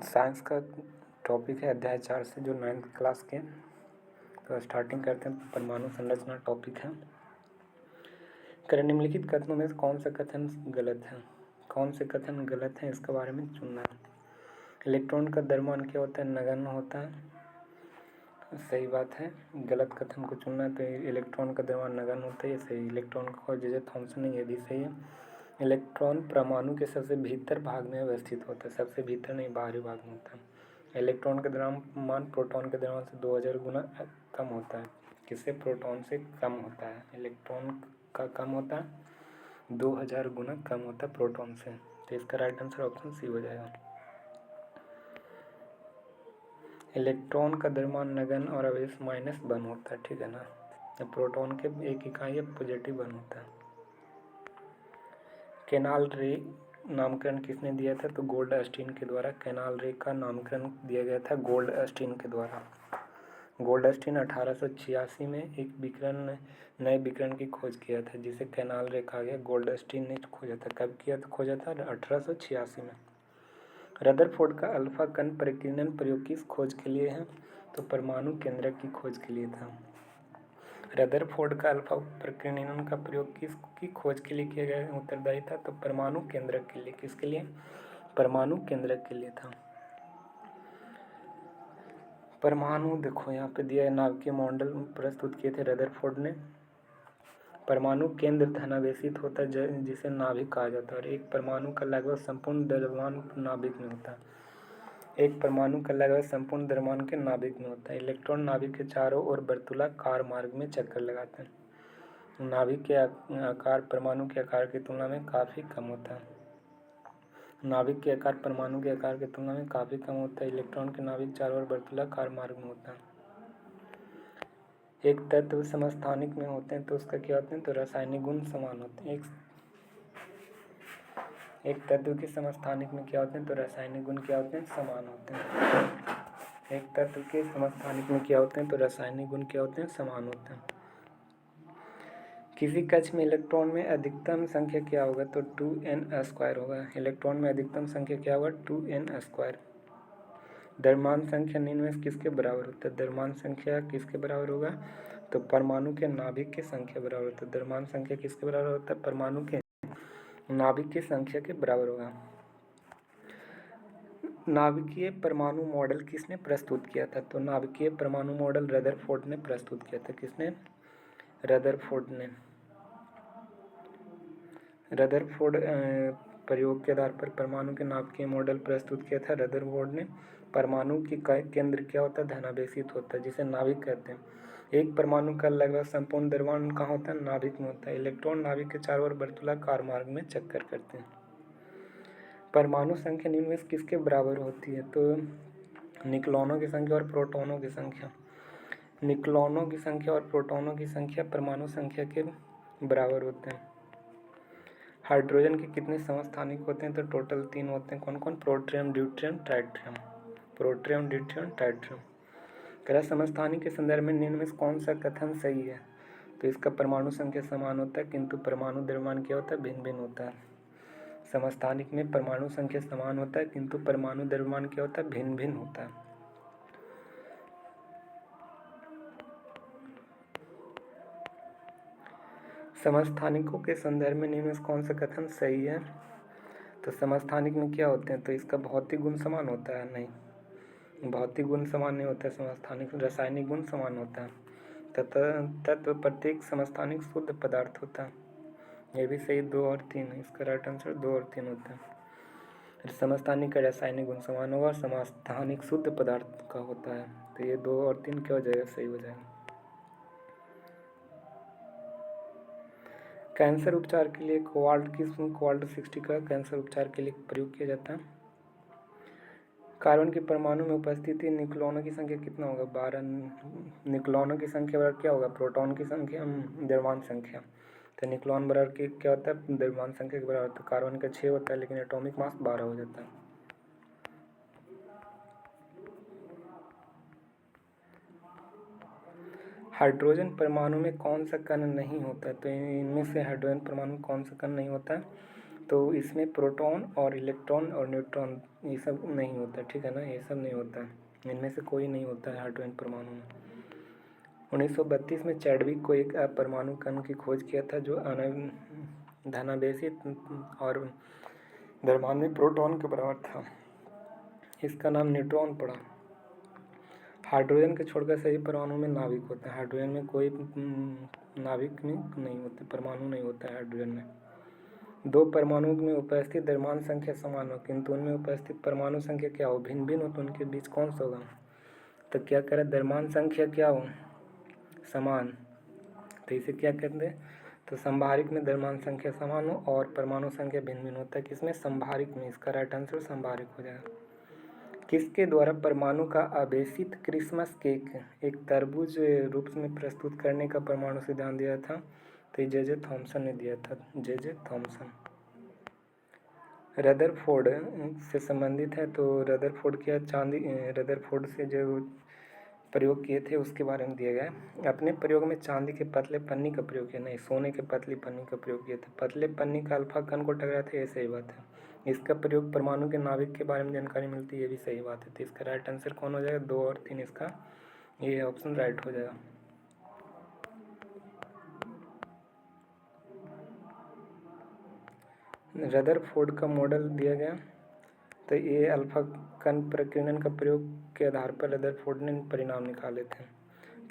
Science का topic है अध्याय 4 से जो 9th क्लास के। तो स्टार्टिंग करते हैं। परमाणु संरचना टॉपिक है। निम्नलिखित कथनों में से कौन सा कथन गलत है? कौन से कथन गलत हैं इसके बारे में चुनना है। इलेक्ट्रॉन का द्रव्यमान क्या होता है? नगण्य होता है। सही बात है। गलत कथन को चुनना है। तो इलेक्ट्रॉन का द्रव्यमान नगण्य होता है, ये सही। इलेक्ट्रॉन का खोज जे थॉमसन ने, ये भी सही है। इलेक्ट्रॉन परमाणु के सबसे भीतर भाग में अवस्थित होता है, सबसे भीतर नहीं, बाहरी भाग में होता है। इलेक्ट्रॉन का द्रव्यमान प्रोटॉन के द्रव्यमान से 2000 गुना कम होता है। किससे? प्रोटॉन से कम होता है। इलेक्ट्रॉन का कम होता है, 2000 गुना कम होता है प्रोटॉन से। तो इसका राइट आंसर ऑप्शन सी हो जाएगा। इलेक्ट्रॉन का द्रव्यमान नगण्य और आवेश माइनस वन होता है, ठीक है ना। प्रोटॉन के एक इकाई पॉजिटिव वन होता है। कैनाल रे नामकरण किसने दिया था? तो गोल्डस्टीन के द्वारा कैनाल रे का नामकरण दिया गया था गोल्डस्टीन के द्वारा। गोल्डस्टीन 1886 में एक विकिरण, नए विकिरण की खोज किया था जिसे कैनाल रे कहा गया। गोल्डस्टीन ने खोजा था। कब किया था? खोजा था 1886 में। रदरफोर्ड का अल्फा कण परिकीर्णन प्रयोग किस खोज के लिए है? तो परमाणु केंद्रक की खोज के लिए था। रदरफोर्ड का अल्फा परिकीर्णन का प्रयोग किसकी खोज के लिए किया गया, उत्तरदायी था? तो परमाणु केंद्रक के लिए। किसके लिए? परमाणु केंद्रक के लिए था। परमाणु देखो यहाँ पे दिया है, नाभिकीय मॉडल प्रस्तुत किए थे रदरफोर्ड ने। परमाणु केंद्र धनावेशित होता है जिसे नाभिक कहा जाता है, और एक परमाणु का लगभग संपूर्ण द्रव्यमान नाभिक में होता है। एक परमाणु का लगभग संपूर्ण द्रव्यमान के नाभिक में होता है। इलेक्ट्रॉन नाभिक के चारों ओर वर्तुलाकार मार्ग में चक्कर लगाते हैं। नाभिक के आकार परमाणु के आकार की तुलना में काफ़ी कम होता है। नाभिक के आकार परमाणु के आकार की तुलना में काफ़ी कम होता है। इलेक्ट्रॉन के नाभिक चारों ओर वर्तुलाकार मार्ग में होता है। एक तत्व समस्थानिक में होते हैं तो उसका क्या होते हैं? तो रासायनिक गुण समान होते हैं। एक तत्व के समस्थानिक में क्या होते हैं? तो रासायनिक गुण क्या होते हैं? समान होते हैं। एक तत्व के समस्थानिक में क्या होते हैं? तो रासायनिक गुण क्या होते हैं? समान होते हैं। किसी कक्ष में इलेक्ट्रॉन में अधिकतम संख्या क्या होगा? तो 2n² होगा। इलेक्ट्रॉन में अधिकतम संख्या क्या होगा? 2n²। द्रव्यमान संख्या निम्न में किसके बराबर होता है? द्रव्यमान संख्या किसके बराबर होगा? तो परमाणु के नाभिक की संख्या बराबर होता है। द्रव्यमान संख्या किसके बराबर होता है? परमाणु के नाभिक की संख्या के बराबर होगा। नाभिकीय परमाणु मॉडल किसने प्रस्तुत किया था? तो नाभिकीय परमाणु मॉडल रदरफोर्ड ने प्रस्तुत किया था। किसने? रदरफोर्ड ने। रदरफोर्ड प्रयोग के आधार पर परमाणु के नाभिकीय मॉडल प्रस्तुत किया था रदरफोर्ड ने। परमाणु की केंद्र क्या होता है? धनावेशित होता है, जिसे नाभिक कहते हैं। एक परमाणु का लगभग संपूर्ण द्रव्यमान कहाँ होता है? नाभिक में होता है। इलेक्ट्रॉन नाभिक के चारों ओर वर्तुलाकार मार्ग में चक्कर करते हैं। परमाणु संख्या निम्न में किसके बराबर होती है? तो न्यूक्लियनों की संख्या और प्रोटॉनों की संख्या। न्यूक्लियनों की संख्या और प्रोटॉनों की संख्या परमाणु संख्या के बराबर होते हैं। हाइड्रोजन के कितने समस्थानिक होते हैं? तो टोटल 3 होते हैं। कौन कौन? Protium, deuterium, tritium. Protium, deuterium, tritium. कह समस्थानिक के संदर्भ में निम्न में कौन सा कथन सही है? तो इसका परमाणु संख्या समान होता है किंतु परमाणु द्रव्यमान क्या होता है? भिन्न भिन्न होता है। समस्थानिक में परमाणु संख्या समान होता है किंतु परमाणु द्रव्यमान क्या होता है? भिन्न भिन्न होता है। समस्थानिकों के संदर्भ में निम्न में कौन सा कथन सही है? तो समस्थानिक में क्या होते हैं? तो इसका भौतिक गुण समान होता है? नहीं, भौतिक गुण समान नहीं होता है समस्थानिक। रासायनिक गुण समान होता है। तत्व प्रत्येक समस्थानिक शुद्ध पदार्थ होता है। ये भी सही। 2 और 3, इसका राइट आंसर 2 और 3 होता है। समस्थानिक का रासायनिक गुण समान होगा, समस्थानिक शुद्ध पदार्थ का होता है। तो ये 2 और 3 क्या हो जाएगा? सही हो जाएगा। कैंसर उपचार के लिए क्वाल्ट 60 का कैंसर उपचार के लिए प्रयोग किया जाता है। कार्बन के परमाणु में उपस्थिति न्यूक्लियनों की संख्या कितना होगा? 12। न्यूक्लियनों की संख्या बराबर क्या होगा? प्रोटॉन की संख्या, द्रव्यमान संख्या। तो न्यूक्लियन बराबर की क्या होता है? द्रव्यमान संख्या के बराबर। तो कार्बन का 6 होता है लेकिन एटॉमिक मास 12 हो जाता है। हाइड्रोजन परमाणु में कौन सा कण नहीं होता है? तो इनमें से हाइड्रोजन परमाणु में कौन सा कण नहीं होता है? तो इसमें प्रोटॉन और इलेक्ट्रॉन और न्यूट्रॉन ये सब नहीं होता, ठीक है ना, ये सब नहीं होता, इनमें से कोई नहीं होता है हाइड्रोजन परमाणु में। 1932 में चैडविक को एक परमाणु कण की खोज किया था जो धनावेशी और द्रव्यमान में प्रोटॉन के बराबर था। इसका नाम न्यूट्रॉन पड़ा। हाइड्रोजन के छोड़कर सभी परमाणु में नाभिक होता है। हाइड्रोजन में कोई नाभिक में नहीं होते, परमाणु नहीं होता है हाइड्रोजन में। दो परमाणु में उपस्थित द्रव्यमान संख्या समान हो किंतु उनमें उपस्थित परमाणु संख्या क्या हो, भिन्न भिन्न हो, तो उनके बीच कौन सा होगा? तो क्या करें, द्रव्यमान संख्या क्या हो, समान, तो इसे क्या कहते हैं, तो संभारिक में द्रव्यमान संख्या समान हो और परमाणु संख्या भिन्न भिन्न होता है। किसमें? संभारिक में। इसका राइट आंसर संभारिक हो जाएगा। किसके द्वारा परमाणु का आवेशित क्रिसमस केक एक तरबूज रूप में प्रस्तुत करने का परमाणु सिद्धांत दिया था? तो जे थॉमसन ने दिया था, जे थॉमसन। रदरफोर्ड से संबंधित है, तो रदरफोर्ड क्या रदरफोर्ड से जो प्रयोग किए थे उसके बारे में दिया गया है। अपने प्रयोग में चांदी के पतले पन्नी का प्रयोग किया, नहीं, सोने के पतली पन्नी का प्रयोग किया था। पतले पन्नी का अल्फा कण को टकराया था, ये सही बात है। इसका प्रयोग परमाणु के नाभिक के बारे में जानकारी मिलती है, ये भी सही बात है। तो इसका राइट आंसर कौन हो जाएगा? 2 और 3, इसका ये ऑप्शन राइट हो जाएगा। रदरफोर्ड का मॉडल दिया गया, तो ये अल्फा कण प्रकीर्णन का प्रयोग के आधार पर रदरफोर्ड ने परिणाम निकाले थे।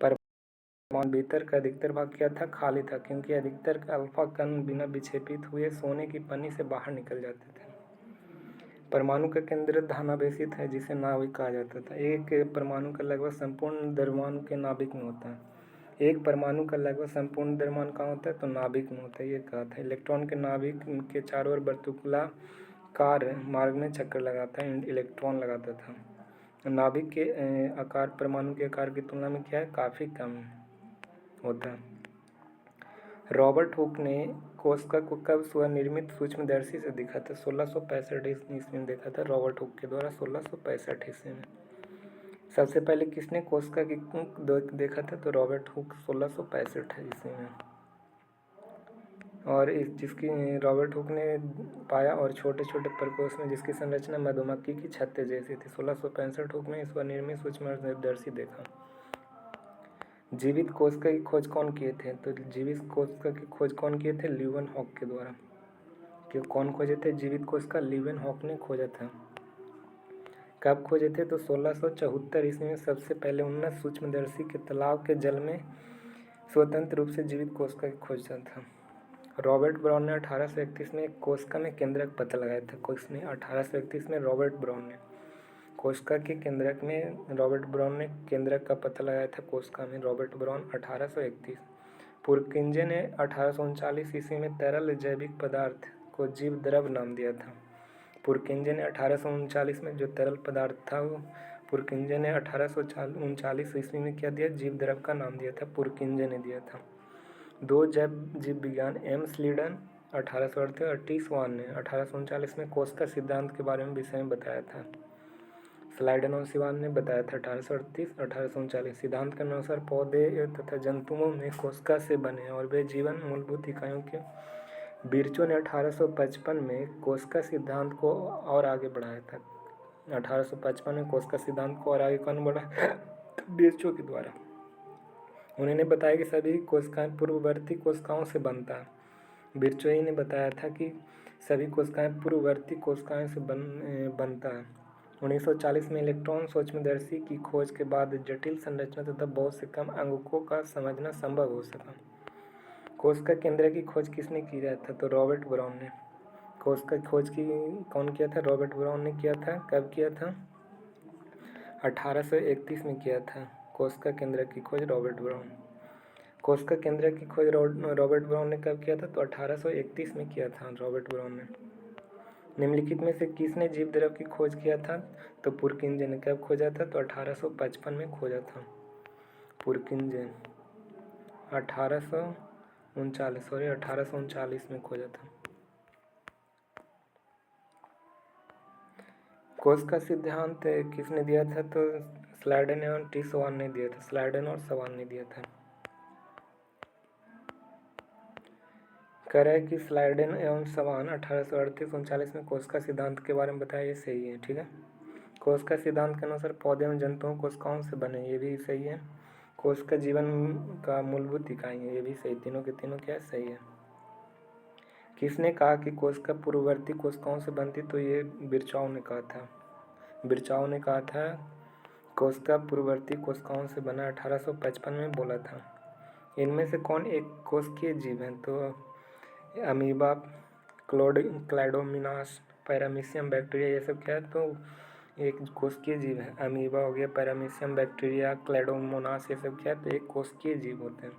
परमाणु भीतर का अधिकतर भाग क्या था? खाली था, क्योंकि अधिकतर अल्फा कण बिना विक्षेपित हुए सोने की पन्नी से बाहर निकल जाते थे। परमाणु का केंद्र धनावेशित है, जिसे नाभिक कहा जाता था। एक परमाणु का लगभग संपूर्ण द्रव्यमान के नाभिक में होता है। एक परमाणु का लगभग संपूर्ण द्रव्यमान कहाँ होता है? तो नाभिक में होता है, ये कहा था। इलेक्ट्रॉन के नाभिक के चारों ओर वर्तुलाकार मार्ग में चक्कर लगाता है, इलेक्ट्रॉन लगाता था। नाभिक के आकार परमाणु के आकार की तुलना में क्या है? काफ़ी कम होता है। रॉबर्ट हुक ने कोशिका को कब स्वनिर्मित सूक्ष्मदर्शी से देखा था? 1665 ईस्वी में देखा था रॉबर्ट हुक के द्वारा, 1665 ईस्वी में। सबसे पहले किसने कोशिका की देखा था? तो रॉबर्ट हुक, 1665 ईस्वी में। और जिसकी रॉबर्ट हुक ने पाया और छोटे छोटे प्रकोष्ठ में जिसकी संरचना मधुमक्खी की छत्ते जैसी थी। 1665 हुक ने स्वनिर्मित सूक्ष्मदर्शी देखा। जीवित कोशिका की खोज कौन किए थे? तो जीवित कोशिका की खोज कौन किए थे? ल्यूवेनहॉक के द्वारा। कि कौन खोजे थे जीवित कोशिका? ल्यूवेनहॉक ने खोजा था। कब खोजे थे? तो 1674 ईस्वी में सबसे पहले उन्नत सूक्ष्मदर्शी के तालाब के जल में स्वतंत्र रूप से जीवित कोशिका की खोज था। रॉबर्ट ब्राउन ने 1831 में कोशिका में केंद्रक पता लगाया था। किसने? 1831 में रॉबर्ट ब्राउन ने कोशिका के केंद्रक में रॉबर्ट ब्राउन ने केंद्रक का पता लगाया था कोशिका में, रॉबर्ट ब्राउन 1831। पुरकिंजे ने 1839 ईस्वी में तरल जैविक पदार्थ को जीव द्रव नाम दिया था। पुरकिंजे ने 1839 में जो तरल पदार्थ था वो पुरकिंजे ने 1839 ईस्वी में क्या दिया? जीव द्रव का नाम दिया था, पुरकिंजे ने दिया था। दो जैव जीव विज्ञान एम स्लीडन 1838 और टी स्वान ने 1839 में कोशिका सिद्धांत के बारे में विषय में बताया था। स्लाइडन और सिवान ने बताया था 1838 1839। सिद्धांत के अनुसार पौधे तथा जंतुओं में कोशिका से बने और वे जीवन मूलभूत इकाइयों के। बिरचो ने 1855 में कोशिका सिद्धांत को और आगे बढ़ाया था। 1855 में कोशिका सिद्धांत को और आगे कौन बढ़ाया? बिरचो के द्वारा। उन्होंने बताया कि सभी कोशिकाएं पूर्ववर्ती कोशिकाओं से बनता है। बिरचो ही ने बताया था कि सभी कोशिकाएं पूर्ववर्ती कोशिकाओं से बनता है। 1940 में इलेक्ट्रॉन सूक्ष्मदर्शी की खोज के बाद जटिल संरचना तथा बहुत से कम अंगों का समझना संभव हो सका। कोशिका केंद्र की खोज किसने की था? तो रॉबर्ट ब्राउन ने। कोशिका की खोज की कौन किया था? रॉबर्ट ब्राउन ने किया था। कब किया था? 1831 में किया था कोशिका केंद्र की खोज रॉबर्ट ब्राउन। कोशिका केंद्र की खोज रॉबर्ट ब्राउन ने कब किया था? तो 1831 में किया था रॉबर्ट ब्राउन ने। निम्नलिखित में से किसने जीव द्रव की खोज किया था? तो पुरकिंजे ने। कब खोजा था? तो 1855 में खोजा था पुरकिंजे। 1839 में खोजा था। कोशिका सिद्धांत किसने दिया था? तो स्लाइडन और टी स्वान ने दिया था। स्लाइडन और स्वान ने दिया था। कह रहा है कि स्लाइडेन एवं सवान 1838-39 में कोशिका सिद्धांत के बारे में बताया, ये सही है। ठीक है, कोशिका सिद्धांत के अनुसार पौधे एवं जंतुओं कोशिकाओं से बने, ये भी सही है। कोशिका जीवन का मूलभूत इकाई है, ये भी सही। तीनों के तीनों क्या सही है। किसने कहा कि कोशिका पूर्ववर्ती कोशिकाओं से बनती, तो ये बिरचाओ ने कहा था। बिरचाओ ने कहा था कोशिका पूर्ववर्ती कोशिकाओं से बना, 1855 में बोला था। इनमें से कौन एक कोशिकीय जीव है, तो अमीबा, क्लैडोमोनास, पैरामीशियम, बैक्टीरिया, ये सब क्या है, तो एक कोशिकीय जीव है। अमीबा हो गया, पैरामीशियम, बैक्टीरिया, क्लैडोमोनास, ये सब क्या है, तो एक कोशिकीय जीव होते हैं।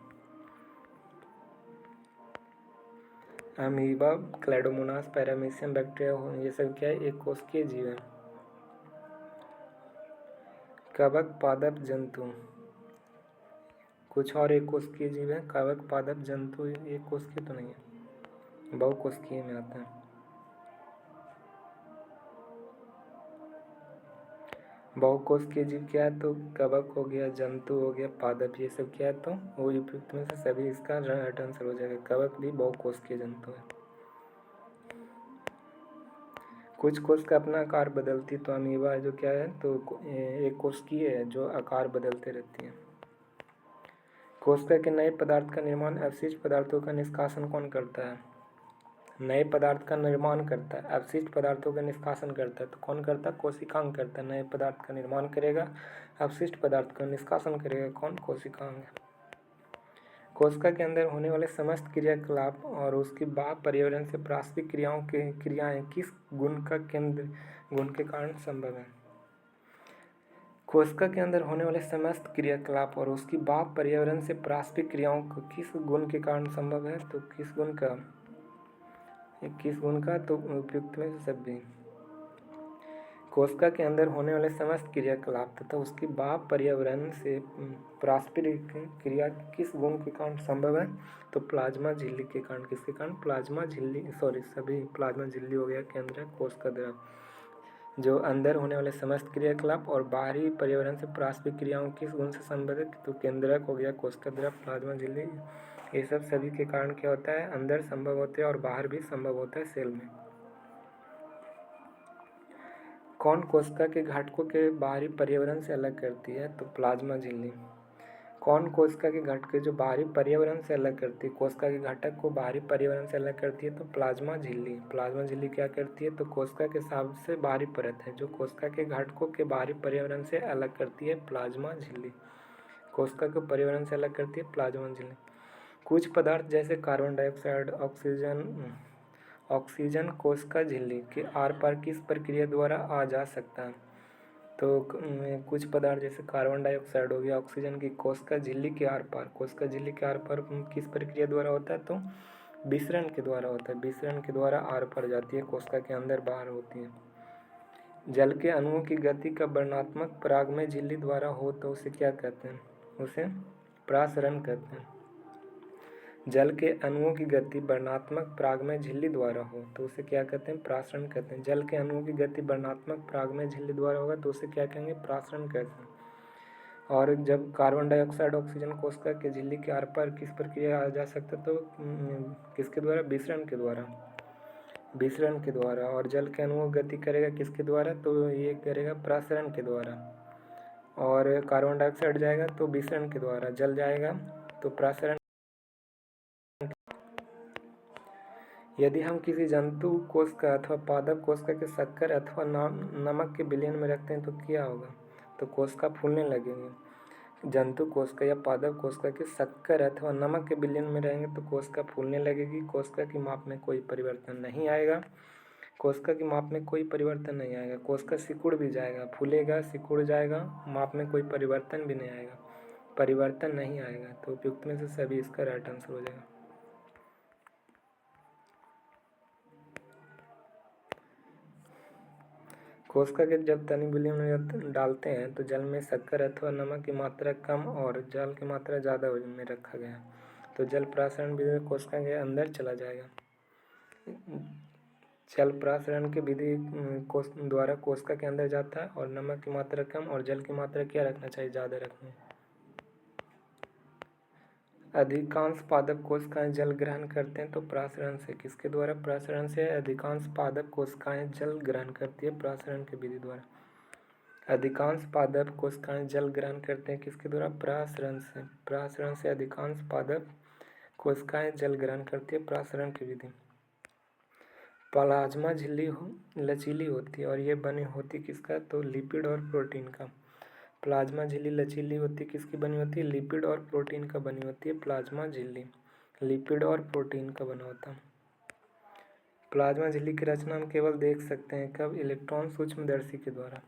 अमीबा, क्लैडोमोनास, पैरामीशियम, बैक्टीरिया, ये सब क्या है, एक कोशिकीय जीव है। कवक, पादप, जंतु, कुछ और एक कोशिकीय जीव है। कवक, पादप, जंतु एक कोशिकीय तो नहीं है, बहुकोशिकीय में आता है। बहुकोशिकीय जीव क्या है, तो कवक हो गया, जंतु हो गया, पादप, ये सब क्या है, तो वो उपयुक्त में से सभी इसका राइट आंसर हो जाएगा। कवक भी बहुकोशिकीय जंतु है। कुछ कोशिका अपना आकार बदलती, तो अमीबा जो क्या है, तो एक कोशिकीय है जो आकार बदलते रहती है। कोशिका के नए पदार्थ का निर्माण, अवशिष्ट पदार्थों का निष्कासन कौन करता है। नए पदार्थ का निर्माण करता है, अवशिष्ट पदार्थों का निष्कासन करता है, तो कौन करता है, कोशिकांग करता है। नए पदार्थ का निर्माण करेगा, अवशिष्ट पदार्थ का निष्कासन करेगा, कौन, कोशिकांग। कोशिका के अंदर होने वाले समस्त क्रियाकलाप और उसकी बाह्य पर्यावरण से प्रास्पिक क्रियाएं किस गुण का केंद्र गुण के कारण संभव है। कोशिका के अंदर होने वाले समस्त क्रियाकलाप और उसकी बाह्य पर्यावरण से प्रास्पिक क्रियाओं को किस गुण के कारण संभव है, तो किस गुण का, तो उपयुक्त में से सभी। कोशिका के अंदर होने वाले समस्त क्रियाकलाप तथा उसकी बाह्य पर्यावरण से प्रास्पिक क्रिया किस गुण के कारण संभव है, तो प्लाज्मा झिल्ली के कारण। किसके कारण, प्लाज्मा झिल्ली, सभी प्लाज्मा झिल्ली हो गया केंद्रक कोशिका द्रव। जो अंदर होने वाले समस्त क्रियाकलाप और बाहरी पर्यावरण से प्रास्पिक क्रियाओं किस गुण से संबंधित, तो केंद्रक हो गया, कोशिका द्रव, प्लाज्मा झिल्ली, ये सब सभी के कारण क्या होता है, अंदर संभव होते हैं और बाहर भी संभव होता है सेल में। कौन कोशिका के घटकों के बाहरी पर्यावरण से अलग करती है, तो प्लाज्मा झिल्ली। कौन कोशिका के घटक जो बाहरी पर्यावरण से अलग करती है, कोशिका के घटक को बाहरी पर्यावरण से अलग करती है, तो प्लाज्मा झिल्ली। प्लाज्मा झिल्ली क्या करती है, तो कोशिका के सबसे बाहरी परत है जो कोशिका के घटकों के बाहरी पर्यावरण से अलग करती है, प्लाज्मा झिल्ली। कोशिका को पर्यावरण से अलग करती है, प्लाज्मा झिल्ली। कुछ पदार्थ जैसे कार्बन डाइऑक्साइड, ऑक्सीजन कोशिका झिल्ली के आर पार किस प्रक्रिया द्वारा आ जा सकता है, तो कुछ पदार्थ जैसे कार्बन डाइऑक्साइड हो गया, ऑक्सीजन की कोशिका झिल्ली के आर पार, कोशिका झिल्ली के आर पार किस प्रक्रिया द्वारा होता है, तो विसरण के द्वारा होता है। विसरण के द्वारा आर पार जाती है, कोशिका के अंदर बाहर होती है। जल के अणुओं की गति का वर्णनात्मक परागमय झिल्ली द्वारा हो, तो उसे क्या कहते हैं, उसे प्रासरण कहते हैं। जल के अणुओं की गति वर्णनात्मक परागमय झिल्ली द्वारा हो, तो उसे क्या कहते हैं, प्रासरण कहते हैं। जल के अणुओं की गति वर्णनात्मक परागमय झिल्ली द्वारा होगा, तो उसे क्या कहेंगे, प्रासरण कहते हैं। और जब कार्बन डाइऑक्साइड, ऑक्सीजन कोशिका के झिल्ली के आर पार किस प्रक्रिया आ जा सकता है, तो किसके द्वारा, विसरण के द्वारा, विसरण के द्वारा। और जल के अणुओं गति करेगा किसके द्वारा, तो ये करेगा प्रासरण के द्वारा। और कार्बन डाइऑक्साइड जाएगा तो विसरण के द्वारा, जल जाएगा तो प्रासरण। यदि हम किसी जंतु कोशिका अथवा पादप कोशिका के शक्कर अथवा नमक के विलयन में रखते हैं, तो क्या होगा, तो कोशिका फूलने लगेगी। जंतु कोशिका या पादप कोशिका के शक्कर अथवा नमक के विलयन में रहेंगे तो कोशिका फूलने लगेगी। कोशिका की माप में कोई परिवर्तन नहीं आएगा, कोशिका की माप में कोई परिवर्तन नहीं आएगा। कोशिका सिकुड़ भी जाएगा, फूलेगा, सिकुड़ जाएगा, माप में कोई परिवर्तन भी नहीं आएगा, परिवर्तन नहीं आएगा। तो उपयुक्त में से सभी इसका राइट आंसर हो जाएगा। कोशिका के जब तनी विलयन में डालते हैं तो जल में शक्कर अथवा नमक की मात्रा कम और जल की मात्रा ज़्यादा में रखा गया, तो जल प्रासरण विधि में कोशिका के अंदर चला जाएगा। जल प्रासरण की विधि द्वारा कोशिका के अंदर जाता है और नमक की मात्रा कम और जल की मात्रा क्या रखना चाहिए, ज़्यादा रखनी। अधिकांश पादप कोशिकाएं जल ग्रहण करते हैं तो प्रासरण से, किसके द्वारा? प्रासरण से। अधिकांश पादप कोशिकाएं जल ग्रहण करती है प्रासरण की विधि द्वारा। अधिकांश पादप कोशिकाएं जल ग्रहण करते हैं किसके द्वारा? प्रासरण से। प्रासरण से अधिकांश पादप कोशिकाएं जल ग्रहण करती है प्रासरण की विधि। प्लाज्मा झिल्ली लचीली होती है और ये बनी होती किसका? तो लिपिड और प्रोटीन का। प्लाज्मा झिल्ली लचीली होती है, किसकी बनी होती है? लिपिड और प्रोटीन का बनी होती है प्लाज्मा झिल्ली। लिपिड और प्रोटीन का बना होता है। प्लाज्मा झिल्ली की रचना हम केवल देख सकते हैं कब? इलेक्ट्रॉन सूक्ष्मदर्शी के द्वारा।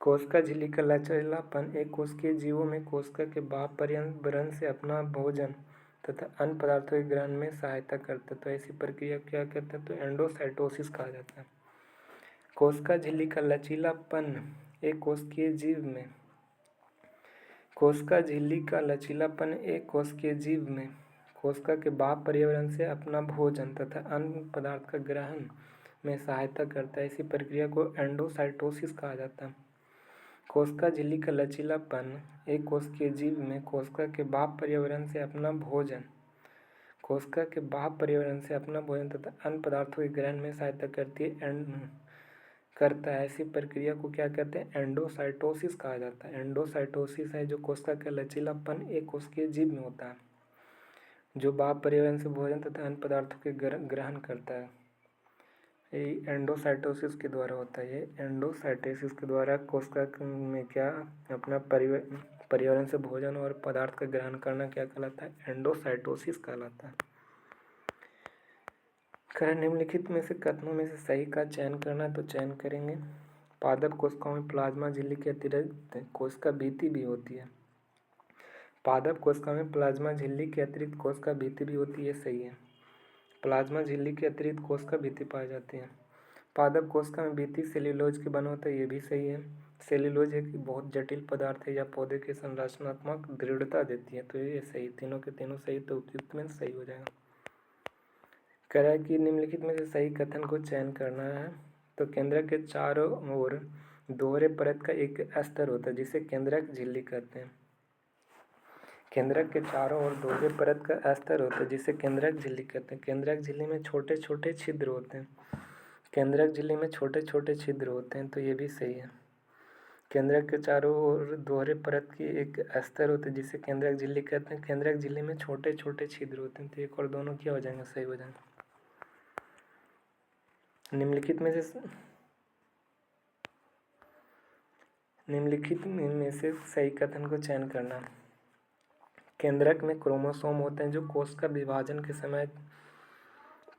कोशिका झिल्ली का लचीलापन एक कोशिकीय जीवों में कोशिका के बाह्य पर्यावरण से अपना भोजन तथा अन्य पदार्थों के ग्रहण में सहायता करता है। तो ऐसी प्रक्रिया क्या कहते हैं? तो एंडोसाइटोसिस कहा जाता है। कोशिका झिल्ली का लचीलापन एक कोशिकीय जीव में कोशिका झिल्ली का लचीलापन एक कोशिकीय जीव में कोशिका के बाह्य पर्यावरण से अपना भोजन तथा अन्य पदार्थ का ग्रहण में सहायता करता है। इसी प्रक्रिया को एंडोसाइटोसिस कहा जाता है। कोशिका झिल्ली का लचीलापन एक कोशिकीय जीव में कोशिका के बाह्य पर्यावरण से अपना भोजन तथा अन्य पदार्थों के ग्रहण में सहायता करता है। ऐसी प्रक्रिया को क्या कहते हैं? एंडोसाइटोसिस कहा जाता है। एंडोसाइटोसिस है जो कोशिका का लचीलापन एक कोशिकीय जीव में होता है जो बाह्य पर्यावरण से भोजन तथा अन्य पदार्थों के ग्रहण करता है। ये एंडोसाइटोसिस के द्वारा होता है। ये एंडोसाइटोसिस के द्वारा कोशिका में क्या अपना पर्यावरण से भोजन और पदार्थ का ग्रहण करना क्या कहलाता है? एंडोसाइटोसिस कहलाता है। निम्नलिखित में से कथनों में से सही का चयन करना है तो चयन करेंगे। पादप कोशिकाओं में प्लाज्मा झिल्ली के अतिरिक्त कोशिका भित्ति भी होती है। पादप कोशिकाओं में प्लाज्मा झिल्ली के अतिरिक्त कोशिका भित्ति भी होती है, सही है। प्लाज्मा झिल्ली के अतिरिक्त कोशिका भित्ति पाई जाती है। पादप कोशिका में भित्ति सेल्यूलोज के बना होता है, ये भी सही है। सेल्यूलोज एक बहुत जटिल पदार्थ है या पौधे की संरचनात्मक दृढ़ता देती है, तो ये सही। तीनों के तीनों सही, तो उपयुक्त में सही हो जाएगा। कह रहा है कि निम्नलिखित में से सही कथन को चयन करना है। तो केंद्रक के चारों ओर दोहरे परत का एक स्तर होता है जिसे केंद्रक झिल्ली कहते हैं। केंद्रक के चारों ओर दोहरे परत का स्तर होता है जिसे केंद्रक झिल्ली कहते हैं। केंद्रक झिल्ली में छोटे छोटे छिद्र होते हैं। केंद्रक झिल्ली में छोटे छोटे छिद्र होते हैं, तो ये भी सही है। केंद्रक के चारों ओर दोहरे परत की एक स्तर होते हैं जिसे केंद्रक झिल्ली कहते हैं। केंद्रक झिल्ली में छोटे छोटे छिद्र होते हैं, तो एक और दोनों क्या हो जाएंगे? सही हो जाएंगे। निम्नलिखित में से सही कथन को चयन करना। केंद्रक में क्रोमोसोम होते हैं जो कोशिका विभाजन के समय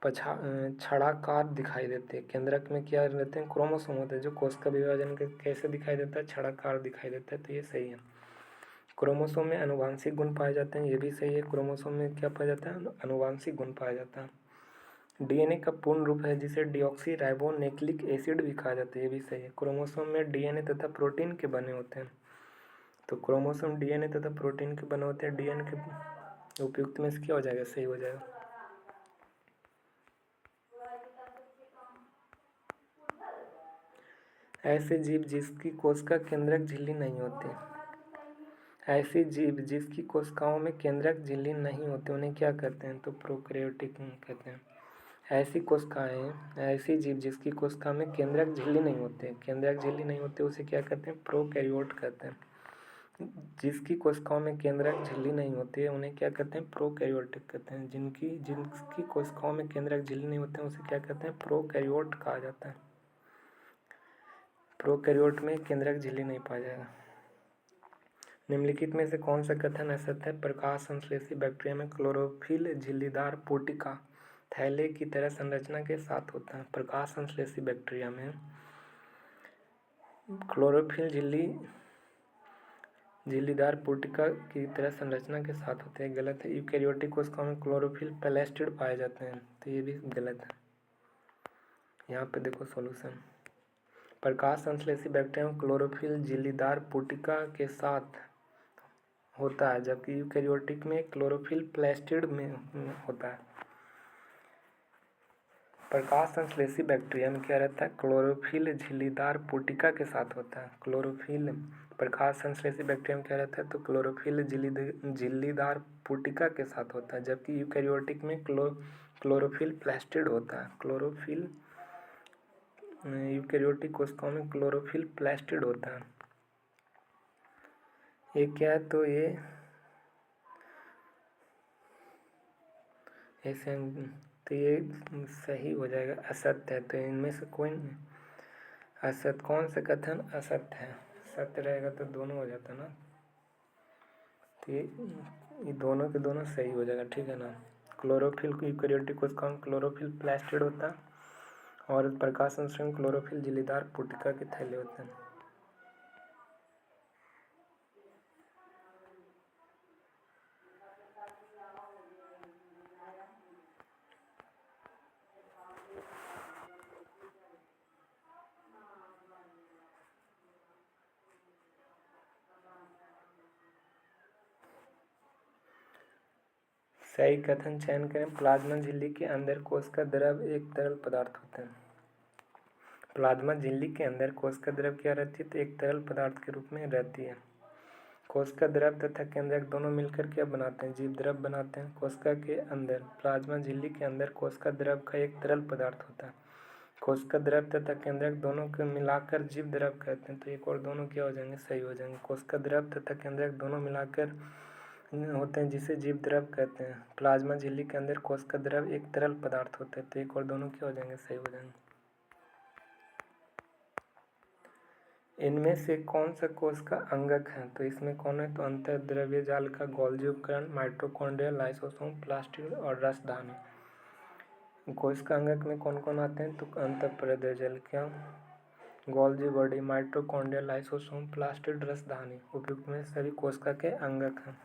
छड़ाकार दिखाई देते हैं। केंद्रक में क्या रहते हैं? क्रोमोसोम होते हैं जो कोशिका विभाजन के कैसे दिखाई देता है? छड़ाकार दिखाई देता है, तो ये सही है। क्रोमोसोम में आनुवांशिक गुण पाए जाते हैं, ये भी सही है। क्रोमोसोम में क्या पाया जाता है? आनुवांशिक गुण पाया जाता है। डीएनए का पूर्ण रूप है जिसे डीऑक्सी राइबो न्यूक्लिक एसिड भी कहा जाता है, ये भी सही है। क्रोमोसोम में डीएनए तथा प्रोटीन के बने होते हैं, तो क्रोमोसोम डीएनए तथा प्रोटीन के बने होते हैं। डीएनए के उपयुक्त में से क्या हो जाएगा? सही हो जाएगा। ऐसे जीव जिसकी कोशिका केंद्रक झिल्ली नहीं होती, ऐसे जीव जिसकी कोशिकाओं में केंद्रक झिल्ली नहीं होती उन्हें क्या कहते हैं? तो प्रोकैरियोटिक कहते हैं। ऐसी जीव जिसकी कोशिका में केंद्रक झिल्ली नहीं होती उसे क्या कहते हैं? प्रोकैरियोट कहते हैं। जिसकी कोशिकाओं में केंद्रक झिल्ली नहीं होती है उन्हें क्या कहते हैं? प्रोकैरियोटिक कहते हैं। जिसकी कोशिकाओं में केंद्रक झिल्ली नहीं होते हैं उसे क्या कहते हैं? प्रोकैरियोट कहा जाता है। प्रोकैरियोट में केंद्रक झिल्ली नहीं पाया जाएगा। निम्नलिखित में से कौन सा कथन असत्य है? प्रकाश संश्लेषी बैक्टीरिया में क्लोरोफिल झिल्लीदार पुटिका थैले की तरह संरचना के साथ होता है। प्रकाश संश्लेषी बैक्टीरिया में क्लोरोफिल झिल्लीदार पुटिका की तरह संरचना के साथ होते हैं, गलत है। यूकैरियोटिक कोशिकाओं में क्लोरोफिल प्लास्टिड पाए जाते हैं, तो ये भी गलत है। यहाँ पे देखो सॉल्यूशन। प्रकाश संश्लेषी बैक्टीरिया में क्लोरोफिल झिल्लीदार पुटिका के साथ होता है, जबकि यूकैरियोटिक में क्लोरोफिल प्लास्टिड में होता है। प्रकाश संश्लेषी बैक्टीरिया में क्या रहता है? क्लोरोफिल झिल्लीदार पुटिका के साथ होता है। क्लोरोफिल प्रकाश संश्लेषी बैक्टीरिया में क्या रहता है, तो क्लोरोफिल झिल्लीदार पुटिका के साथ होता है, जबकि यूकैरियोटिक में क्लोरोफिल प्लास्टिड होता है। यूकैरियोटिक कोशिकाओं में क्लोरोफिल प्लास्टिड होता है। ये क्या है, तो ये ऐसे, तो ये सही हो जाएगा, असत्य है। तो इनमें से कोई असत्य, कौन सा कथन असत्य है, सत्य रहेगा तो दोनों हो जाता ना। तो ये दोनों के दोनों सही हो जाएगा, ठीक है ना। क्लोरोफिल यूकैरियोटिक कोशिकाओं में क्लोरोफिल प्लास्टिड होता है और प्रकाश संश्लेषण क्लोरोफिल झिल्लीदार पुटिका के थैले होते हैं। सही कथन चयन करें। प्लाज्मा झिल्ली के अंदर कोशिका द्रव एक तरल पदार्थ होता है। प्लाज्मा झिल्ली के अंदर कोशिका द्रव क्या रहती है, तो एक तरल पदार्थ के रूप में रहती है। कोशिका द्रव तथा केंद्रक दोनों मिलकर क्या बनाते हैं, जीव द्रव बनाते हैं। कोशिका के अंदर, प्लाज्मा झिल्ली के अंदर कोशिका द्रव का एक तरल पदार्थ होता है। कोशिका द्रव तथा केंद्रक दोनों को मिलाकर जीव द्रव कहते हैं। तो एक और दोनों क्या हो जाएंगे, सही हो जाएंगे। कोशिका द्रव तथा केंद्रक दोनों मिलाकर होते हैं जिसे जीव द्रव कहते हैं। प्लाज्मा झिल्ली के अंदर कोशिका द्रव एक तरल पदार्थ होता है। तो एक और दोनों क्या हो जाएंगे, सही हो जाएंगे। इनमें से कौन सा कोशिका अंगक है, तो इसमें कौन है, तो अंतर्द्रव्य जाल का गोल्जी उपकरण, माइटोकॉन्ड्रिया, लाइसोसोम, प्लास्टिड और रसधानी। कोशिका अंगक में कौन कौन आते हैं, तो अंतःप्राद्य जाल क्या, Golgi body, mitochondria, lysosome, plastid, रसधानी उपयुक्त में सभी कोशिका के अंगक हैं।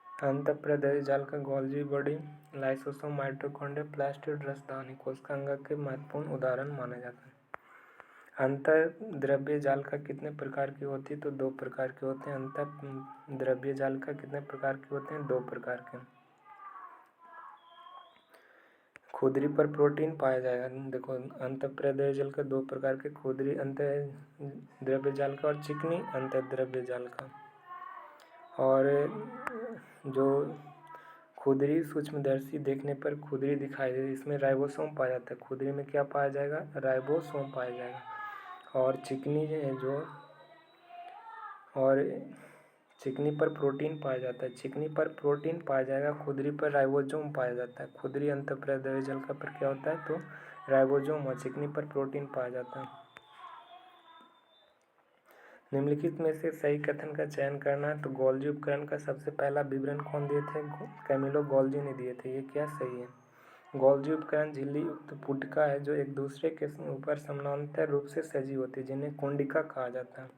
अंतःप्राद्य जाल का Golgi body, lysosome, mitochondria, plastid, रसधानी कोशिका अंगक के महत्वपूर्ण उदाहरण माने जाते हैं। अंतःद्रव्य जाल का कितने प्रकार की होती है, तो 2 प्रकार के होते हैं। अंतःद्रव्य जाल का कितने प्रकार के होते हैं, 2 प्रकार के। खुदरी पर प्रोटीन पाया जाएगा। देखो, अंतःप्राद्य जाल का 2 प्रकार के, खुदरी अंतःद्रव्य जाल का और चिकनी अंतःद्रव्य जाल का। और जो खुदरी सूक्ष्मदर्शी देखने पर खुदरी दिखाई दे, इसमें राइबोसोम पाया जाता है। खुदरी में क्या पाया जाएगा, राइबोसोम पाया जाएगा। और चिकनी जो, और चिकनी पर प्रोटीन पाया जाता है। चिकनी पर प्रोटीन पाया जाएगा, खुदरी पर राइबोसोम पाया जाता है। खुदरी अंतःप्राद्य जाल का पर क्या होता है, तो राइबोसोम, और चिकनी पर प्रोटीन पाया जाता है। निम्नलिखित में से सही कथन का चयन करना है। तो गोल्जी उपकरण का सबसे पहला विवरण कौन दिए थे, कैमिलो गोल्जी ने दिए थे। ये क्या सही है। गोल्जी उपकरण झिल्ली युक्त पुटिका है जो एक दूसरे के ऊपर समानांतर रूप से सजी होती है, जिन्हें कुंडिका कहा जाता है।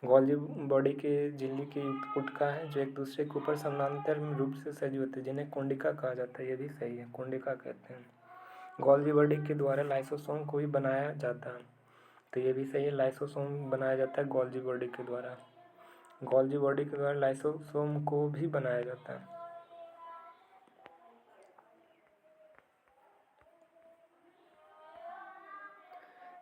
गोल्जी बॉडी के झिल्ली की युक्त पुटिका है जो एक दूसरे के ऊपर समानांतर रूप से सजी होती है, जिन्हें कुंडिका कहा जाता है। ये भी सही है, कुंडिका कहते हैं। गोल्जी बॉडी के द्वारा लाइसोसोम को भी बनाया जाता है। तो ये भी सही है, लाइसोसोम बनाया जाता है गोल्जी बॉडी के द्वारा। गोल्जी बॉडी के द्वारा लाइसोसोम को भी बनाया जाता है।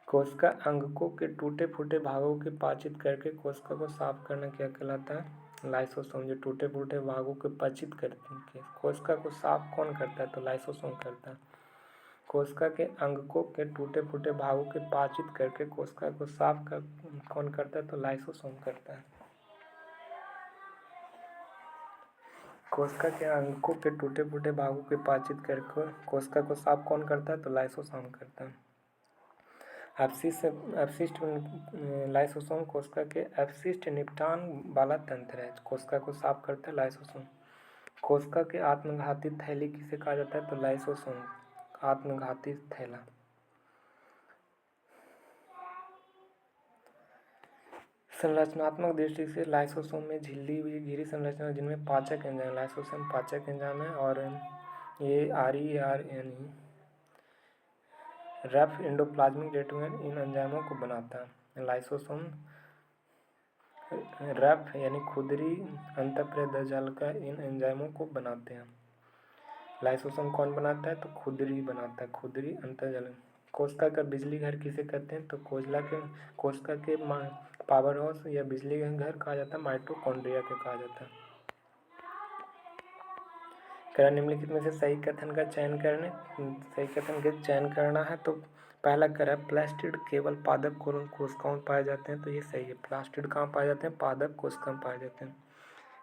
कोशिका अंगकों के टूटे फूटे भागों के पाचित करके कोशिका को साफ करना क्या कहलाता है, लाइसोसोम। जो टूटे फूटे भागों को पाचित करके कोशिका को साफ कौन करता है, तो लाइसोसोम करता है। कोशिका के अंगकों के टूटे फूटे भागों के पाचित करके कोशिका को साफ कौन करता है, तो लाइसोसोम करता है। कोशिका के अंगकों के टूटे फूटे भागों के पाचित करके कोशिका को साफ कौन करता है, तो लाइसोसोम करता है। अपशिष्ट लाइसोसोम कोशिका के अपशिष्ट निपटान वाला तंत्र है। कोशिका को साफ करता है लाइसोसोम। कोशिका के आत्मघाती थैली किसे कहा जाता है, तो लाइसोसोम, आत्मघाती थैला। संरचनात्मक दृष्टि से लाइसोसोम में झिल्ली हुई घिरी संरचना है, जिनमें पाचक एंजाइम, लाइसोसोम पाचक एंजाइम है। और ये यानी रफ एंडोप्लाज्मिक रेटिकुलम इन एंजाइमों को बनाता है। लाइसोसोम रफ यानी खुदरी अंतःप्राद्य जाल का इन एंजाइमों को बनाते हैं। लाइसोसोम कौन बनाता है, तो खुदरी बनाता है, खुदरी अंतःजाल कोशिका का बिजली घर किसे कहते हैं? तो कोशिका के पावर हाउस या बिजली घर कहा जाता है माइटोकॉन्ड्रिया के कहा जाता है। कह निम्नलिखित में से सही कथन का चयन करना है। तो पहला कह प्लास्टिड केवल पादप कोशिकाओं में पाए जाते हैं, तो ये सही है। प्लास्टिड कहाँ पाए जाते हैं? पादप कोशिका में पाए जाते हैं।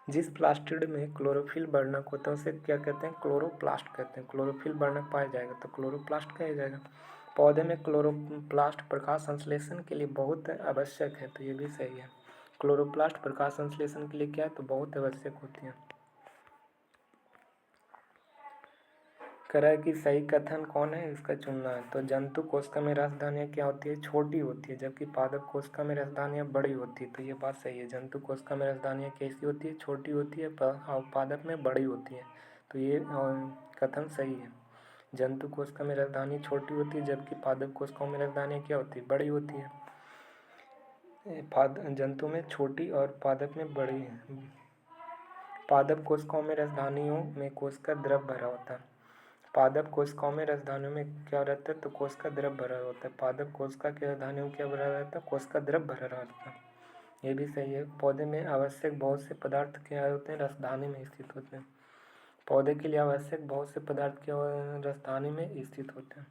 जिस प्लास्टिड में क्लोरोफिल वर्णक होता है उसे क्या कहते हैं? क्लोरोप्लास्ट कहते हैं। क्लोरोफिल वर्णक पाया जाएगा तो क्लोरोप्लास्ट कहा जाएगा। पौधे में क्लोरोप्लास्ट प्रकाश संश्लेषण के लिए बहुत आवश्यक है, तो ये भी सही है। क्लोरोप्लास्ट प्रकाश संश्लेषण के लिए क्या है? तो बहुत आवश्यक होती है। कह रहा है कि सही कथन कौन है, इसका चुनना है। तो जंतु कोशिका में रसधानियाँ क्या होती है? छोटी होती है, जबकि पादप कोशिका में रसधानियाँ बड़ी होती है, तो ये बात सही है। जंतु कोशिका में रसधानियाँ कैसी होती है? छोटी होती है, और पादप में बड़ी होती है, तो ये कथन सही है। जंतु कोशिका में रसधानी छोटी होती है, जबकि पादप कोशिकाओं में रसधानियाँ क्या होती है? बड़ी होती है। जंतु में छोटी और पादप में बड़ी है। पादप कोशिकाओं में रसधानियों में कोशिका द्रव भरा होता है। पादप कोशिकाओं में रसधानियों में क्या रहता है? तो कोशिका द्रव भरा होता है। पादप कोशिका के रसधानियों में क्या भरा रहता है? कोशिका द्रव भरा रहता है, ये भी सही है। पौधे में आवश्यक बहुत से पदार्थ क्या होते हैं? रसधानी में स्थित होते हैं। पौधे के लिए आवश्यक बहुत से पदार्थ क्या रसधानी में स्थित होते हैं।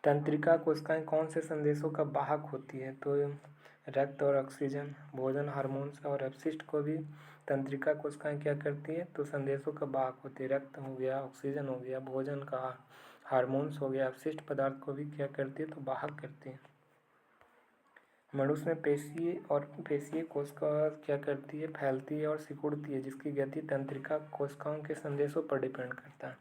तंत्रिका कोशिकाएं कौन से संदेशों का वाहक होती है? तो रक्त और ऑक्सीजन, भोजन, हार्मोन्स और अपशिष्ट को भी तंत्रिका कोशिकाएं क्या करती है? तो संदेशों का वाहक होती है। रक्त हो गया, ऑक्सीजन हो गया, भोजन का, हार्मोन्स हो गया, अपशिष्ट पदार्थ को भी क्या करती है? तो वाहक करती है। मनुष्य में पेशीय कोशिका क्या करती है? फैलती है और सिकुड़ती है, जिसकी गति तंत्रिका कोशिकाओं के संदेशों पर डिपेंड करता है।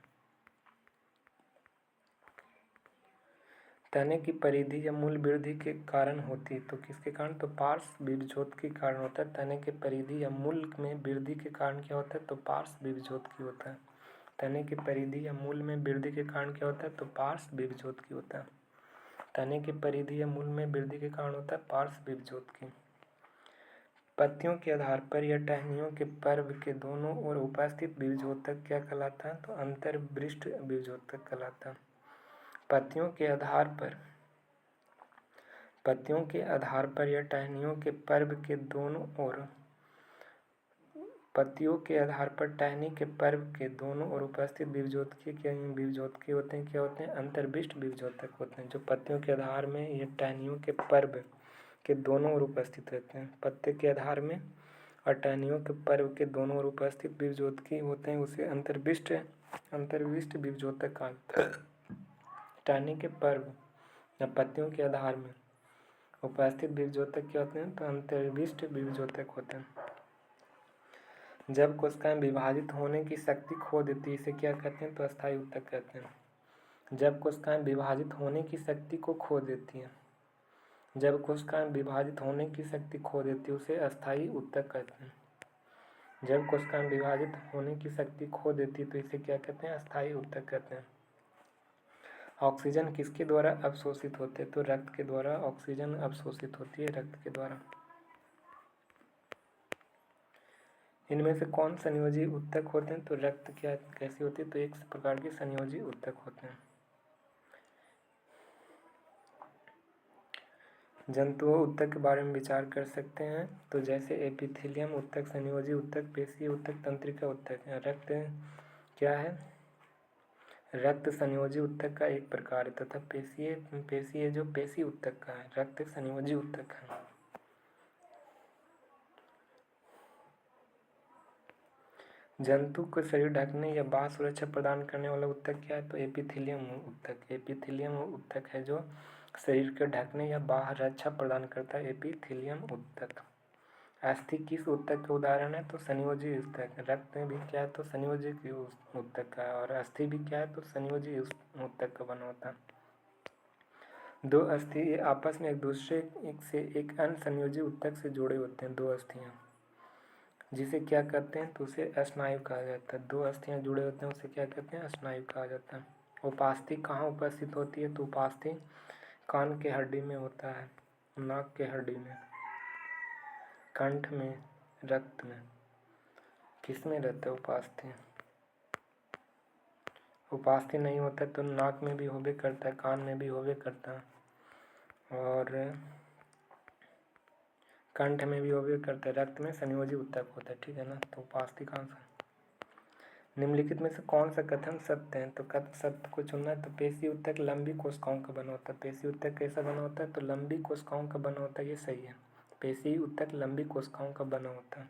तने की परिधि या मूल वृद्धि के कारण होती है, तो किसके कारण? तो पार्श्व विभजोत के कारण होता है। तने की परिधि या मूल में वृद्धि के कारण क्या होता है? तो पार्श्व विभजोत की होता है। तने की परिधि या मूल में वृद्धि के कारण क्या होता है? तो पार्श्व विभजोत की होता है। तने की परिधि या मूल में वृद्धि के कारण होता है पार्श्व विभजोत की। पत्तियों के आधार पर या टहनियों के पर्व के दोनों ओर उपस्थित विभजोतक क्या कहलाता है? तो अंतर्वृष्ट विभजोतक कहलाता है। पत्तियों के आधार पर या टहनियों के पर्व के दोनों ओर पत्तियों के आधार पर टहनी के पर्व के दोनों ओर उपस्थित विभजोतकी होते हैं? क्या होते हैं? अंतर्विष्ट विभजोतक होते हैं, जो पत्तियों के आधार में या टहनियों के पर्व के दोनों ओर उपस्थित रहते हैं। पत्ते के आधार में और टहनियों के पर्व के दोनों ओर उपस्थित विभजोतकी होते हैं, उसे अंतर्विष्ट विभजोतक कहते हैं। टहनी के पर्व या पत्तियों के आधार में उपस्थित विभजोतक क्या होते हैं? तो अंतर्विष्ट विभजोतक होते हैं। जब कोशिकाएं विभाजित होने की शक्ति खो देती है, इसे क्या कहते हैं? तो अस्थायी उत्तक कहते हैं। जब कोशिकाएं विभाजित होने की शक्ति को खो देती हैं, जब कोशिकाएं विभाजित होने की शक्ति खो देती है, उसे अस्थायी उत्तक कहते हैं। जब कोशिकाएं विभाजित होने की शक्ति खो देती है, तो इसे क्या कहते हैं? अस्थायी उत्तक कहते हैं। ऑक्सीजन किसके द्वारा अवशोषित होते हैं? तो रक्त के द्वारा ऑक्सीजन अवशोषित होती है, रक्त के द्वारा। इनमें से कौन संयोजी उत्तक होते हैं? तो रक्त क्या कैसी होती है? तो एक प्रकार के संयोजी उत्तक होते हैं। जंतुओं उत्तक के बारे में विचार कर सकते हैं, तो जैसे एपिथेलियम उत्तक, संयोजी उत्तक, पेशीय उत्तक, तंत्रिका उत्तक। रक्त क्या है? रक्त संयोजी उत्तक का एक प्रकार है तथा पेशीय जो पेशी उत्तक का है। रक्त संयोजी उत्तक है। जंतु को शरीर ढकने या बाह्य सुरक्षा प्रदान करने वाला उत्तक क्या है? तो एपिथेलियम उत्तक। एपिथेलियम उत्तक है जो शरीर के ढकने या बाह्य रक्षा प्रदान करता है, एपिथेलियम उत्तक। अस्थि किस उत्तक का उदाहरण है? तो संयोजी उत्तक। रक्त में भी क्या है? तो संयोजी उत्तक का, और अस्थि भी क्या है? तो संयोजी उत्तक का बना होता है। दो अस्थि आपस में एक दूसरे से एक अन्य संयोजी उत्तक से जुड़े होते हैं। दो अस्थियां, जिसे क्या कहते हैं? तो उसे स्नायु कहा जाता है। दो अस्थियां जुड़े होते हैं, उसे क्या कहते हैं? स्नायु कहा जाता है। उपास्थि कहाँ उपस्थित होती है? तो उपास्थि कान के हड्डी में होता है, नाक के हड्डी में, कंठ में, रक्त में। किस में रहता है उपास्थि? उपास्थि नहीं होता तो नाक में भी होबे करता है, कान में भी होबे करता है और कंठ में भी होबे करता है। रक्त में संयोजी ऊतक होता है, ठीक है ना। तो उपास्थि का आंसर। निम्नलिखित में से कौन सा कथन सत्य है? तो कथन सत्य को चुनना है। तो पेशी ऊतक लंबी कोशिकाओं का बना होता है। पेशी ऊतक कैसा बना होता है? तो लंबी कोशिकाओं का बना होता है, ये सही है। पेशी ऊतक लंबी कोशिकाओं का बना होता है।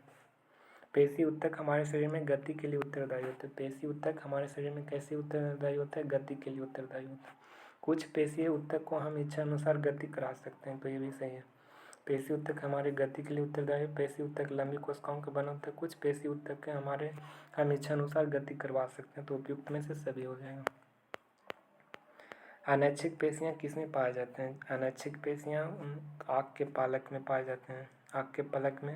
पेशी ऊतक हमारे शरीर में गति के लिए उत्तरदायी होते हैं। पेशी ऊतक हमारे शरीर में कैसे उत्तरदायी होता है? गति के लिए उत्तरदायी होता है। कुछ पेशीय ऊतक को हम इच्छा अनुसार गति करा सकते हैं, तो ये भी सही है। पेशी ऊतक हमारे गति के लिए उत्तरदायी है। पेशी ऊतक लंबी कोशिकाओं का बना होता है। कुछ पेशी ऊतक के हमारे हम इच्छा अनुसार गति करवा सकते हैं, तो उपयुक्त में से सभी हो जाएगा। अनैच्छिक पेशियाँ किसमें पाए जाते हैं? अनैच्छिक पेशियाँ आँख के पालक में पाए जाते हैं। आँख के पलक में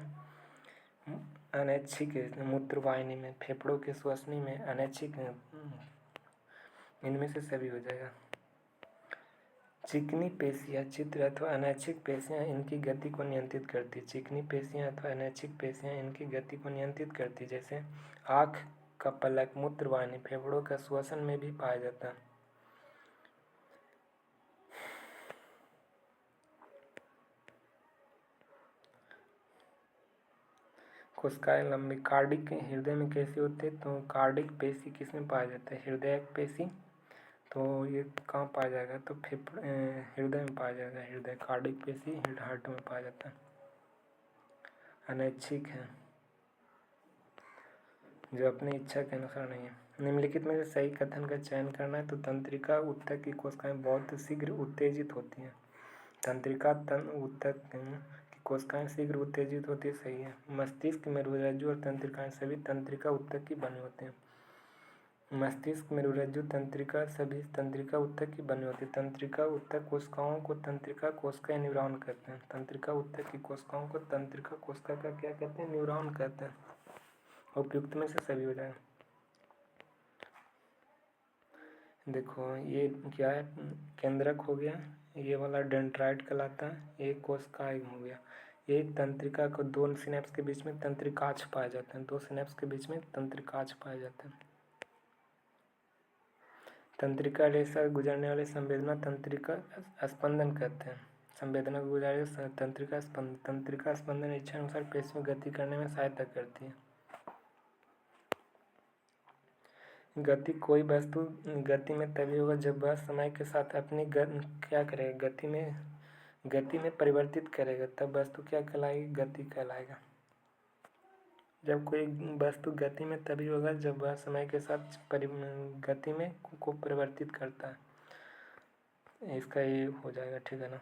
अनैच्छिक, मूत्रवाहिनी में, फेफड़ों के श्वसनी में अनैच्छिक, इनमें से सभी हो जाएगा। चिकनी पेशियाँ चित्र अथवा अनैच्छिक पेशियाँ इनकी गति को नियंत्रित करती। चिकनी पेशियाँ अथवा अनैच्छिक पेशियाँ इनकी गति को नियंत्रित करती, जैसे आँख का पलक, मूत्रवाहिनी, फेफड़ों का श्वसन में भी पाया जाता है। कोशिकाएं लंबी। कार्डिक हृदय में कैसी होती है? तो कार्डिक पेशी किसमें पाया जाता है? हृदय पेशी। तो ये कहाँ पाया जाएगा? तो हृदय में पाया जाएगा। हृदय कार्डिक पेशी हार्ट में पाया जाता है। अनैच्छिक है, जो अपनी इच्छा के अनुसार नहीं है। निम्नलिखित में से सही कथन का चयन करना है। तो तंत्रिका ऊतक की कोशिकाएं बहुत शीघ्र उत्तेजित होती हैं। तंत्रिका ऊतक की कोशिकाएं शीघ्र उत्तेजित होती है, सही है। मस्तिष्क, मेरुरज्जु और तंत्रिकाएं सभी तंत्रिका ऊतक की बनी होती हैं। मस्तिष्क, मेरुरज्जु, तंत्रिका सभी तंत्रिका ऊतक की बनी होती है। तंत्रिका ऊतक कोशिकाओं को तंत्रिका कोशिका न्यूरॉन कहते हैं। तंत्रिका ऊतक की कोशिकाओं को तंत्रिका कोशिका का क्या कहते हैं? न्यूरॉन कहते हैं। उपयुक्त में से सभी हो जाए। देखो ये क्या है? केंद्रक हो गया, ये वाला डेंड्राइट कहलाता है, एक कोशिकाएं हो गया। एक तंत्रिका को दो सिनेप्स के बीच में तंत्रिकाक्ष पाए जाते हैं। दो सिनेप्स के बीच में तंत्रिकाक्ष पाए जाते हैं। तंत्रिका रेशा गुजरने वाले संवेदना तंत्रिका स्पंदन कहते हैं। संवेदना को गुजारे तंत्रिका स्पंदन। तंत्रिका स्पंदन इच्छा अनुसार पेशियों गति करने में सहायता करती है। गति, कोई वस्तु गति में तभी होगा जब वह समय के साथ अपनी क्या करेगा? गति में परिवर्तित करेगा, तब वस्तु क्या कहलाएगी? गति कहलाएगा। जब कोई वस्तु गति में तभी होगा जब वह समय के साथ गति में को परिवर्तित करता है। इसका ये हो जाएगा, ठीक है ना।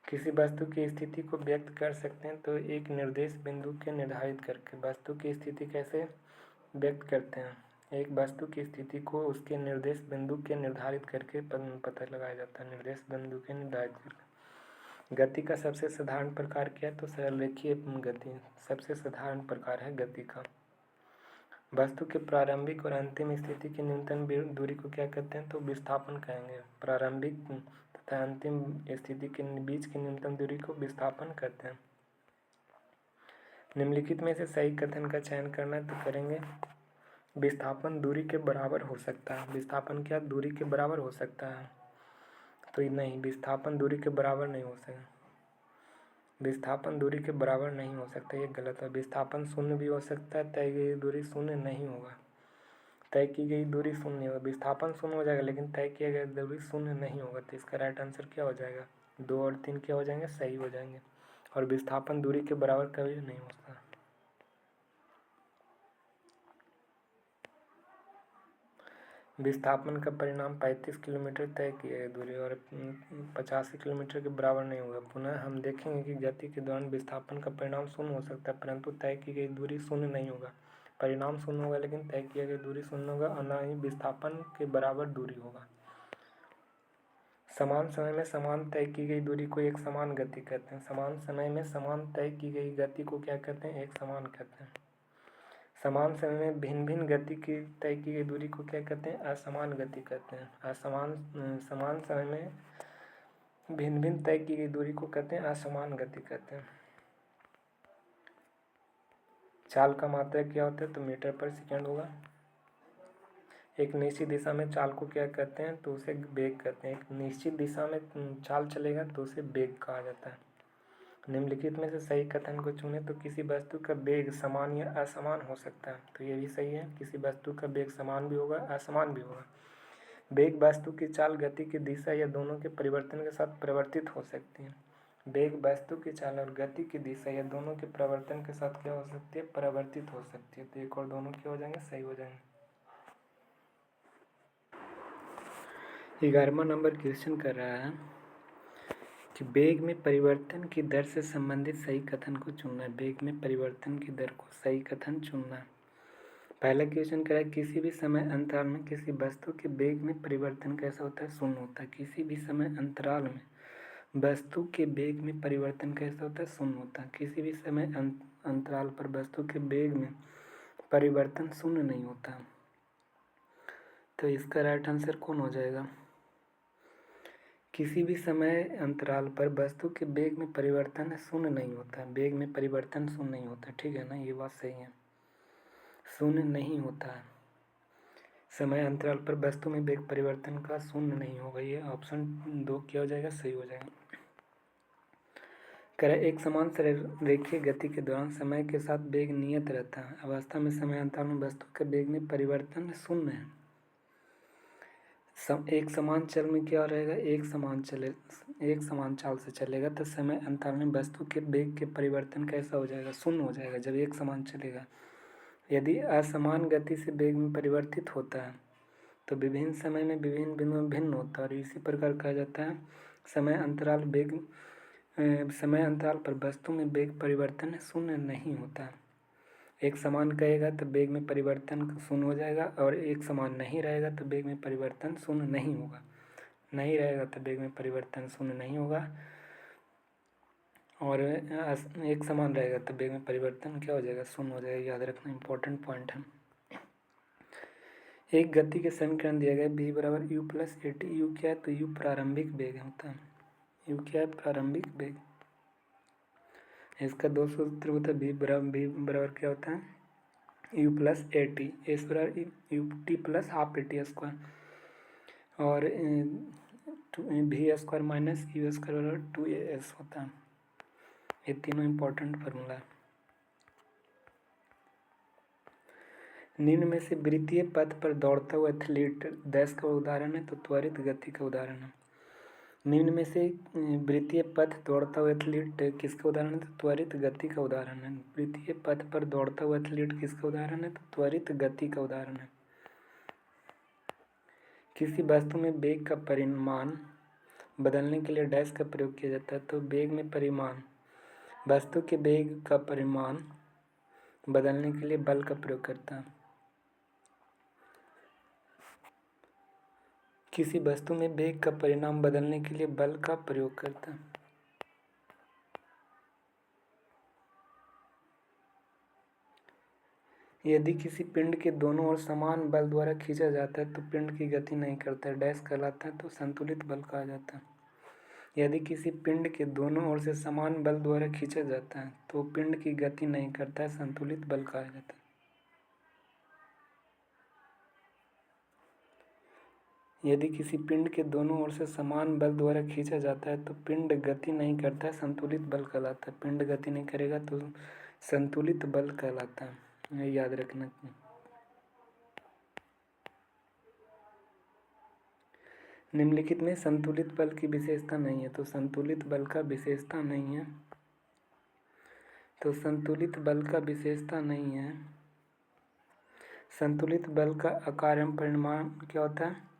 किसी वस्तु की स्थिति को व्यक्त कर सकते हैं तो एक निर्देश बिंदु के निर्धारित करके। वस्तु की स्थिति कैसे व्यक्त करते हैं? एक वस्तु की स्थिति को उसके निर्देश बिंदु के निर्धारित करके पता लगाया जाता है। निर्देश बिंदु के निर्धारित करके। गति का सबसे साधारण प्रकार क्या है? तो सरलरेखीय गति सबसे साधारण प्रकार है गति का। वस्तु के प्रारंभिक और अंतिम स्थिति की न्यूनतम दूरी को क्या कहते हैं? तो विस्थापन कहेंगे। प्रारंभिक तथा अंतिम स्थिति के बीच की न्यूनतम दूरी को विस्थापन कहते हैं। निम्नलिखित में से सही कथन का चयन करना है, तो करेंगे। विस्थापन दूरी के बराबर हो सकता है। विस्थापन क्या दूरी के बराबर हो सकता है? तो नहीं, विस्थापन दूरी के बराबर नहीं हो सकता। विस्थापन दूरी के बराबर नहीं हो सकता, ये गलत है। विस्थापन शून्य भी हो सकता है, तय की गई दूरी शून्य नहीं होगा। तय की गई दूरी शून्य होगा। विस्थापन शून्य हो जाएगा लेकिन तय किया गया दूरी शून्य नहीं होगा। तो इसका राइट आंसर क्या हो जाएगा? 2 और 3 क्या हो जाएंगे? सही हो जाएंगे। और विस्थापन दूरी के बराबर कभी नहीं होता। विस्थापन का परिणाम 35 किलोमीटर तय की गई दूरी और 85 किलोमीटर के बराबर नहीं होगा। पुनः हम देखेंगे कि गति के दौरान विस्थापन का परिणाम शून्य हो सकता है, परंतु तय की गई दूरी शून्य नहीं होगा। परिणाम शून्य होगा लेकिन तय किया गई दूरी शून्य होगा और न ही विस्थापन के बराबर दूरी होगा। समान समय में समान तय की गई दूरी को एक समान गति कहते हैं। समान समय में समान तय की गई गति को क्या कहते हैं? एक समान कहते हैं। समान समय में भिन्न भिन्न गति की तय की गई दूरी को क्या कहते हैं? असमान गति कहते हैं। समान समय में भिन्न भिन्न तय की गई दूरी को कहते हैं असमान गति कहते हैं। चाल का मात्रक क्या होता है? तो मीटर पर सेकंड होगा। एक निश्चित दिशा में चाल को क्या कहते हैं, तो उसे वेग कहते हैं। एक निश्चित दिशा में चाल चलेगा तो उसे वेग कहा जाता है। निम्नलिखित में से सही कथन को चुने। तो किसी वस्तु का वेग समान या असमान हो सकता है, तो ये भी सही है। किसी वस्तु का वेग समान भी होगा, असमान भी होगा। वेग वस्तु की चाल, गति की दिशा या दोनों के परिवर्तन के साथ परिवर्तित हो सकती है। वेग वस्तु की चाल और गति की दिशा या दोनों के परिवर्तन के साथ क्या हो सकती है, परिवर्तित हो सकती है। तो एक और दोनों क्या हो जाएंगे, सही हो जाएंगे। 11वां नंबर क्वेश्चन कर रहा है कि वेग में परिवर्तन की दर से संबंधित सही कथन को चुनना है। वेग में परिवर्तन की दर को सही कथन चुनना है। पहला क्वेश्चन कह रहा है किसी भी समय अंतराल में किसी वस्तु के वेग में परिवर्तन कैसा होता है, शून्य होता है। किसी भी समय अंतराल में वस्तु के वेग में परिवर्तन कैसा होता है, शून्य होता है। किसी भी समय अंतराल पर वस्तु के वेग में परिवर्तन शून्य नहीं होता। तो इसका राइट आंसर कौन हो जाएगा, किसी भी समय अंतराल पर वस्तु के वेग में परिवर्तन शून्य नहीं होता। वेग में परिवर्तन शून्य नहीं होता, ठीक है ना, ये बात सही है, शून्य नहीं होता है। समय अंतराल पर वस्तु में वेग परिवर्तन का शून्य नहीं होगा। ये ऑप्शन 2 क्या हो जाएगा, सही हो जाएगा। कह रहे एक समान रेखीय गति के दौरान समय के साथ वेग नियत रहता है। अवस्था में समय अंतराल में वस्तु के वेग में परिवर्तन शून्य है। एक समान चल में क्या रहेगा, एक समान चाल से चलेगा तो समय अंतराल में वस्तु के वेग के परिवर्तन कैसा हो जाएगा, शून्य हो जाएगा जब एक समान चलेगा। यदि असमान गति से वेग में परिवर्तित होता है तो विभिन्न समय में विभिन्न बिंदुओं में भिन्न होता है। और इसी प्रकार कहा जाता है समय अंतराल पर वस्तु में वेग परिवर्तन शून्य नहीं होता। एक समान कहेगा तो वेग में परिवर्तन शून्य हो जाएगा, और एक समान नहीं रहेगा तो वेग में परिवर्तन शून्य नहीं होगा। नहीं रहेगा तो वेग में परिवर्तन शून्य नहीं होगा, और एक समान रहेगा तो वेग में परिवर्तन क्या हो जाएगा, शून्य हो जाएगा। याद रखना इंपॉर्टेंट पॉइंट है। एक गति के समीकरण दिया गया v बराबर u plus A T. You क्या है, तो u प्रारंभिक वेग होता है। यू क्या है, प्रारंभिक वेग। इसका दो सूत्र होता है, v बराबर क्या होता है, u plus A T, S बराबर U T plus half A T square, और v square minus U square बराबर 2as होता है। ये तीनों इंपॉर्टेंट फार्मूला है। निम्न में से वृत्तीय पथ पर दौड़ता हुआ एथलीट डैश का उदाहरण है, तो त्वरित गति का उदाहरण है। निम्न में से वृत्तीय पथ दौड़ता हुआ एथलीट किसका उदाहरण है, तो त्वरित गति का उदाहरण है। वृत्तीय पथ पर दौड़ता हुआ एथलीट किसका उदाहरण है, तो त्वरित गति का उदाहरण है। किसी वस्तु में वेग का परिमाण बदलने के लिए डैश का प्रयोग किया जाता है, तो वेग में परिमाण, वस्तु के वेग का परिमाण बदलने के लिए बल का प्रयोग करता है। किसी वस्तु में वेग का परिमाण बदलने के लिए बल का प्रयोग करता है। यदि किसी पिंड के दोनों ओर समान बल द्वारा खींचा जाता है तो पिंड की गति नहीं करता है, डैश कहलाता है, तो संतुलित बल कहा जाता है। यदि किसी पिंड के दोनों ओर से समान बल द्वारा खींचा जाता है तो पिंड की गति नहीं करता है, संतुलित बल कहा जाता है। यदि किसी पिंड के दोनों ओर से समान बल द्वारा खींचा जाता है तो पिंड गति नहीं करता है, संतुलित बल कहलाता है। पिंड गति नहीं करेगा तो संतुलित बल कहलाता है, याद रखना। निम्नलिखित में संतुलित बल की विशेषता नहीं है, तो संतुलित बल का विशेषता नहीं है, तो संतुलित बल का विशेषता नहीं है। संतुलित बल का आकार एवं परिमाण क्या होता है,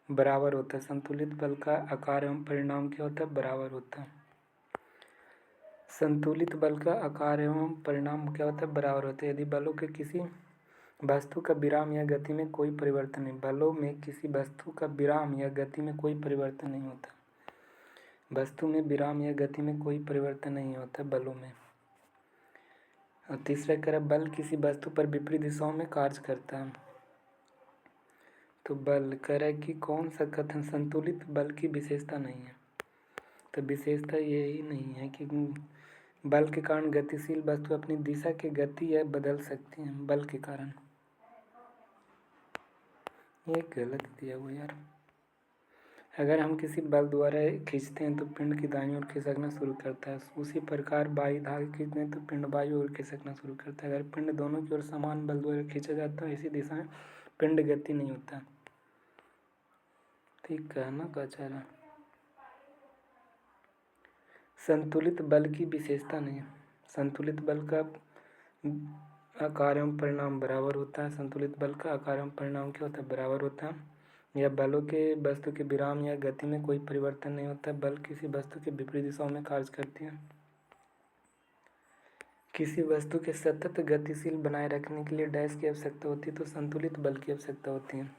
बराबर होता है। संतुलित बल का आकार एवं परिणाम क्या होता है, बराबर होता है। संतुलित बल का आकार एवं परिणाम क्या होता है, बराबर होता है। यदि बलों के किसी वस्तु का विराम या गति में कोई परिवर्तन नहीं, बलों में किसी वस्तु का विराम या गति में कोई परिवर्तन नहीं होता। वस्तु में विराम या गति में कोई परिवर्तन नहीं होता बलों में। और तीसरा कह रहा है बल किसी वस्तु पर विपरीत दिशाओं में कार्य करता है, तो बल कह रहा है कि कौन सा कथन संतुलित बल की विशेषता नहीं है, तो विशेषता यही नहीं है कि बल के कारण गतिशील वस्तु अपनी दिशा की गति या बदल सकती है। बल के कारण ये गलत दिया हुआ यार। अगर हम किसी बल द्वारा खींचते हैं तो पिंड की दाईं ओर खिसकना शुरू करता है। उसी प्रकार बाई धागे खींचते हैं तो पिंड बाई ओर खिसकना शुरू करता है। अगर पिंड दोनों की ओर समान बल द्वारा खींचा जाता है इसी दिशा में पिंड गति नहीं होता। ठीक कहना का चाह रहा। संतुलित बल की विशेषता नहीं है। संतुलित बल का आकार एवं परिणाम बराबर होता है। संतुलित बल का आकार एवं परिणाम क्या होता है? बराबर होता है। या बलों के वस्तु के विराम या गति में कोई परिवर्तन नहीं होता। बल किसी वस्तु के विपरीत दिशाओं में कार्य करती है। किसी वस्तु के सतत गतिशील बनाए रखने के लिए डैश की आवश्यकता होती है तो संतुलित बल की आवश्यकता होती है।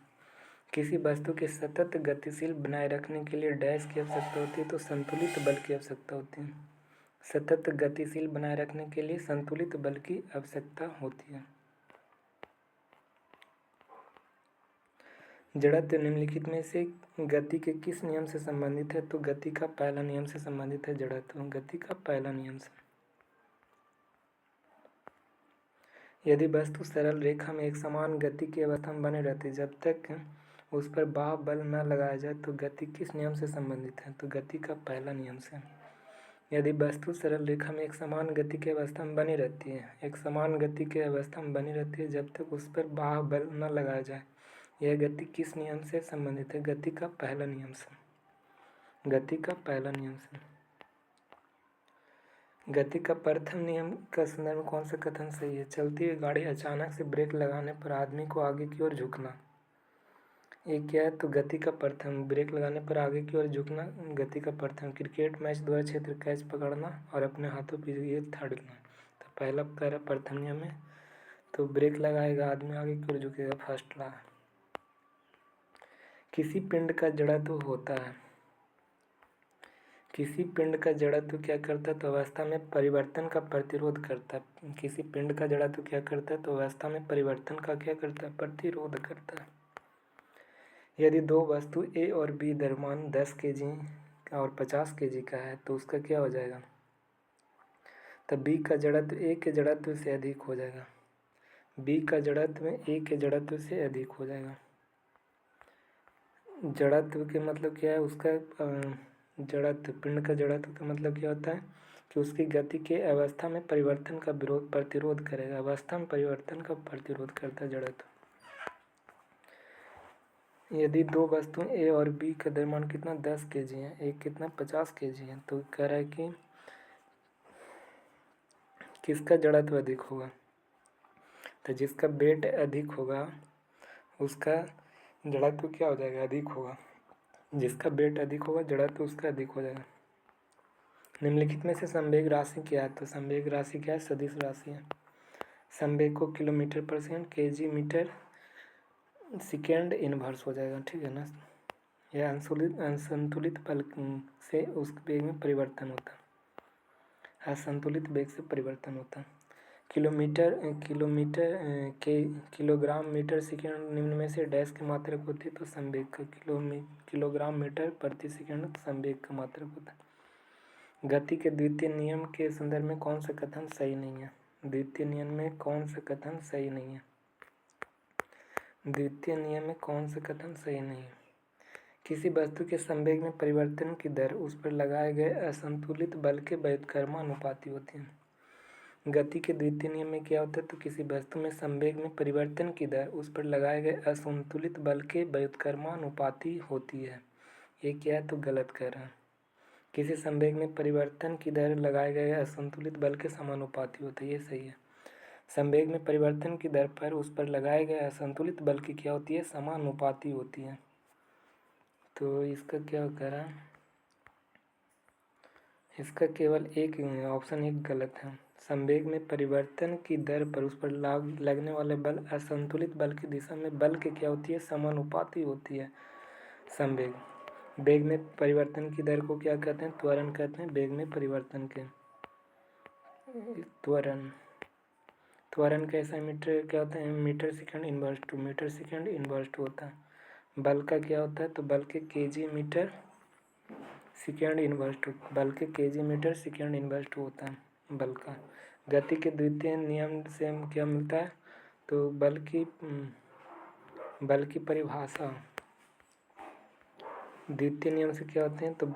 किसी वस्तु के सतत गतिशील बनाए रखने के लिए डैश की आवश्यकता होती है तो संतुलित बल की आवश्यकता होती है। सतत गतिशील बनाए रखने के लिए संतुलित बल की आवश्यकता होती है। जड़त्व निम्नलिखित में से गति के किस नियम से संबंधित है? तो गति का पहला नियम से संबंधित है जड़त्व। गति का पहला नियम से। यदि वस्तु सरल रेखा में एक समान गति की अवस्था में बने रहती जब तक उस पर बाह्य बल न लगाया जाए तो गति किस नियम से संबंधित है? तो गति का पहला नियम से। यदि वस्तु सरल रेखा में एक समान गति की अवस्था में बनी रहती है, एक समान गति की अवस्था में बनी रहती है जब तक उस पर बाह्य बल न लगाया जाए, यह गति किस नियम से संबंधित है? गति का पहला नियम से। गति का पहला नियम से। गति का प्रथम नियम का संदर्भ में कौन सा कथन सही है? चलती हुई गाड़ी अचानक से ब्रेक लगाने पर आदमी को आगे की ओर झुकना। ये क्या है? तो गति का प्रथम। ब्रेक लगाने पर आगे की ओर झुकना गति का प्रथम। क्रिकेट मैच द्वारा क्षेत्र कैच पकड़ना और अपने हाथों पर ये थर्ड। तो पहला कह रहा प्रथम नियम है तो ब्रेक लगाएगा आदमी आगे की ओर झुकेगा, फर्स्ट ला। किसी पिंड का जड़त्व होता है। किसी पिंड का जड़त्व क्या करता है? तो अवस्था में परिवर्तन का प्रतिरोध करता है। किसी पिंड का जड़त्व क्या करता है? तो अवस्था में परिवर्तन का क्या करता है? प्रतिरोध करता है। यदि दो वस्तु ए और बी द्रव्यमान 10 kg और 50 kg का है तो उसका क्या हो जाएगा? तब बी का जड़त्व ए के जड़त्व से अधिक हो जाएगा। बी का जड़त्व ए के जड़त्व से अधिक हो जाएगा। जड़त्व के मतलब क्या है? उसका जड़त्व, पिंड का जड़त्व का मतलब क्या होता है कि उसकी गति के अवस्था में परिवर्तन का विरोध प्रतिरोध करेगा। अवस्था में परिवर्तन का प्रतिरोध करता है जड़त्व। यदि दो वस्तुएं ए और बी का द्रव्यमान कितना 10 kg है, एक कितना 50 kg है, तो कह रहा है कि किसका जड़त्व अधिक होगा? तो जिसका वेट अधिक होगा उसका जड़त्व क्या हो जाएगा? अधिक होगा। जिसका वेट अधिक होगा जड़त्व उसका अधिक हो जाएगा। निम्नलिखित में से संवेग राशि क्या है? तो संवेग राशि क्या है? सदिश राशि है। संवेग को किलोमीटर पर second, kg metre second inverse हो जाएगा। ठीक है ना? यह असंतुलित बल से उस वेग में परिवर्तन होता है। असंतुलित वेग से परिवर्तन होता है। किलोग्राम मीटर सेकेंड निम्न में से डैश की मात्रक होती है तो संवेग का किलोग्राम मीटर प्रति सेकेंड संवेग का मात्रक होता है। गति के द्वितीय नियम के संदर्भ में कौन सा कथन सही नहीं है? द्वितीय नियम में कौन सा कथन सही नहीं है? द्वितीय नियम में कौन सा कथन सही नहीं है? किसी वस्तु के संवेग में परिवर्तन की दर उस पर लगाए गए असंतुलित बल के व्युत्क्रमानुपाती होती है। गति के द्वितीय नियम में क्या होता है? तो किसी वस्तु में संवेग में परिवर्तन की दर उस पर लगाए गए असंतुलित बल के व्युत्क्रमानुपाती होती है। ये क्या है? तो गलत कह रहा है। किसी संवेग में परिवर्तन की दर लगाए गए असंतुलित बल के समानुपाती होती है। ये सही है। संवेग में परिवर्तन की दर पर उस पर लगाए गए असंतुलित बल की क्या होती है? समानुपाती होती है। तो इसका क्या कह रहा है? इसका केवल एक ऑप्शन एक गलत है। संवेग में परिवर्तन की दर पर उस पर लगने वाले बल असंतुलित बल की दिशा में बल की क्या होती है? समानुपाती होती है। संवेग वेग में परिवर्तन की दर को क्या कहते हैं? त्वरण कहते हैं। वेग में परिवर्तन के त्वरण। त्वरण कैसा मीटर क्या होता है? Metre second inverse two. Metre second inverse two होता है। बल का क्या होता है? तो बल के kg metre second inverse two. बल के kg metre second inverse two होता है बल का। गति के द्वितीय नियम से क्या मिलता है? तो बल की बल की परिभाषा द्वितीय नियम से क्या होते हैं, तो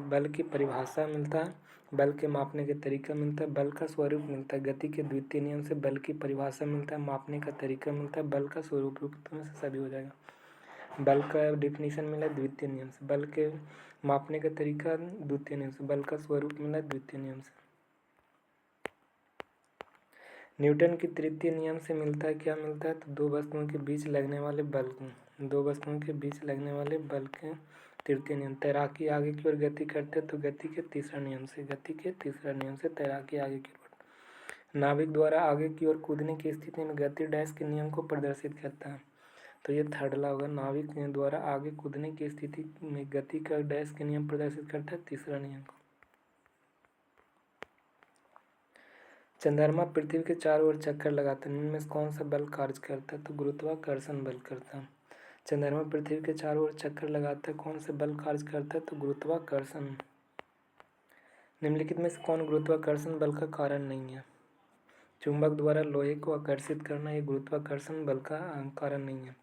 बल की परिभाषा मिलता है, बल के मापने के तरीका मिलता है, बल का स्वरूप मिलता है। गति के द्वितीय नियम से बल की परिभाषा मिलता है, मापने का तरीका मिलता है, बल का स्वरूप में से सभी हो जाएगा। बल का डिफिनीशन मिला द्वितीय नियम से, बल के मापने का तरीका द्वितीय नियम से, बल का स्वरूप मिला द्वितीय नियम से। न्यूटन की तृतीय नियम से मिलता है, क्या मिलता है, तो दो वस्तुओं के बीच लगने वाले बल के तृतीय नियम। तैराकी आगे की ओर गति करते तो गति के तीसरा नियम से तैराकी आगे की ओर। नाविक द्वारा आगे की ओर कूदने की स्थिति में गति डैश के नियम को प्रदर्शित करता है, तो ये थर्ड ला होगा। नाविक द्वारा आगे कूदने की स्थिति में गति का डैश के नियम प्रदर्शित करता है, तीसरा नियम को। चंद्रमा पृथ्वी के चारों ओर चक्कर लगाता है, इनमें से कौन सा बल कार्य करता है, तो गुरुत्वाकर्षण बल करता है। चंद्रमा पृथ्वी के चारों ओर चक्कर लगाता है, कौन सा बल कार्य करता है, तो गुरुत्वाकर्षण। निम्नलिखित में से कौन गुरुत्वाकर्षण बल का कारण नहीं है, चुंबक द्वारा लोहे को आकर्षित करना ये गुरुत्वाकर्षण बल का कारण नहीं है।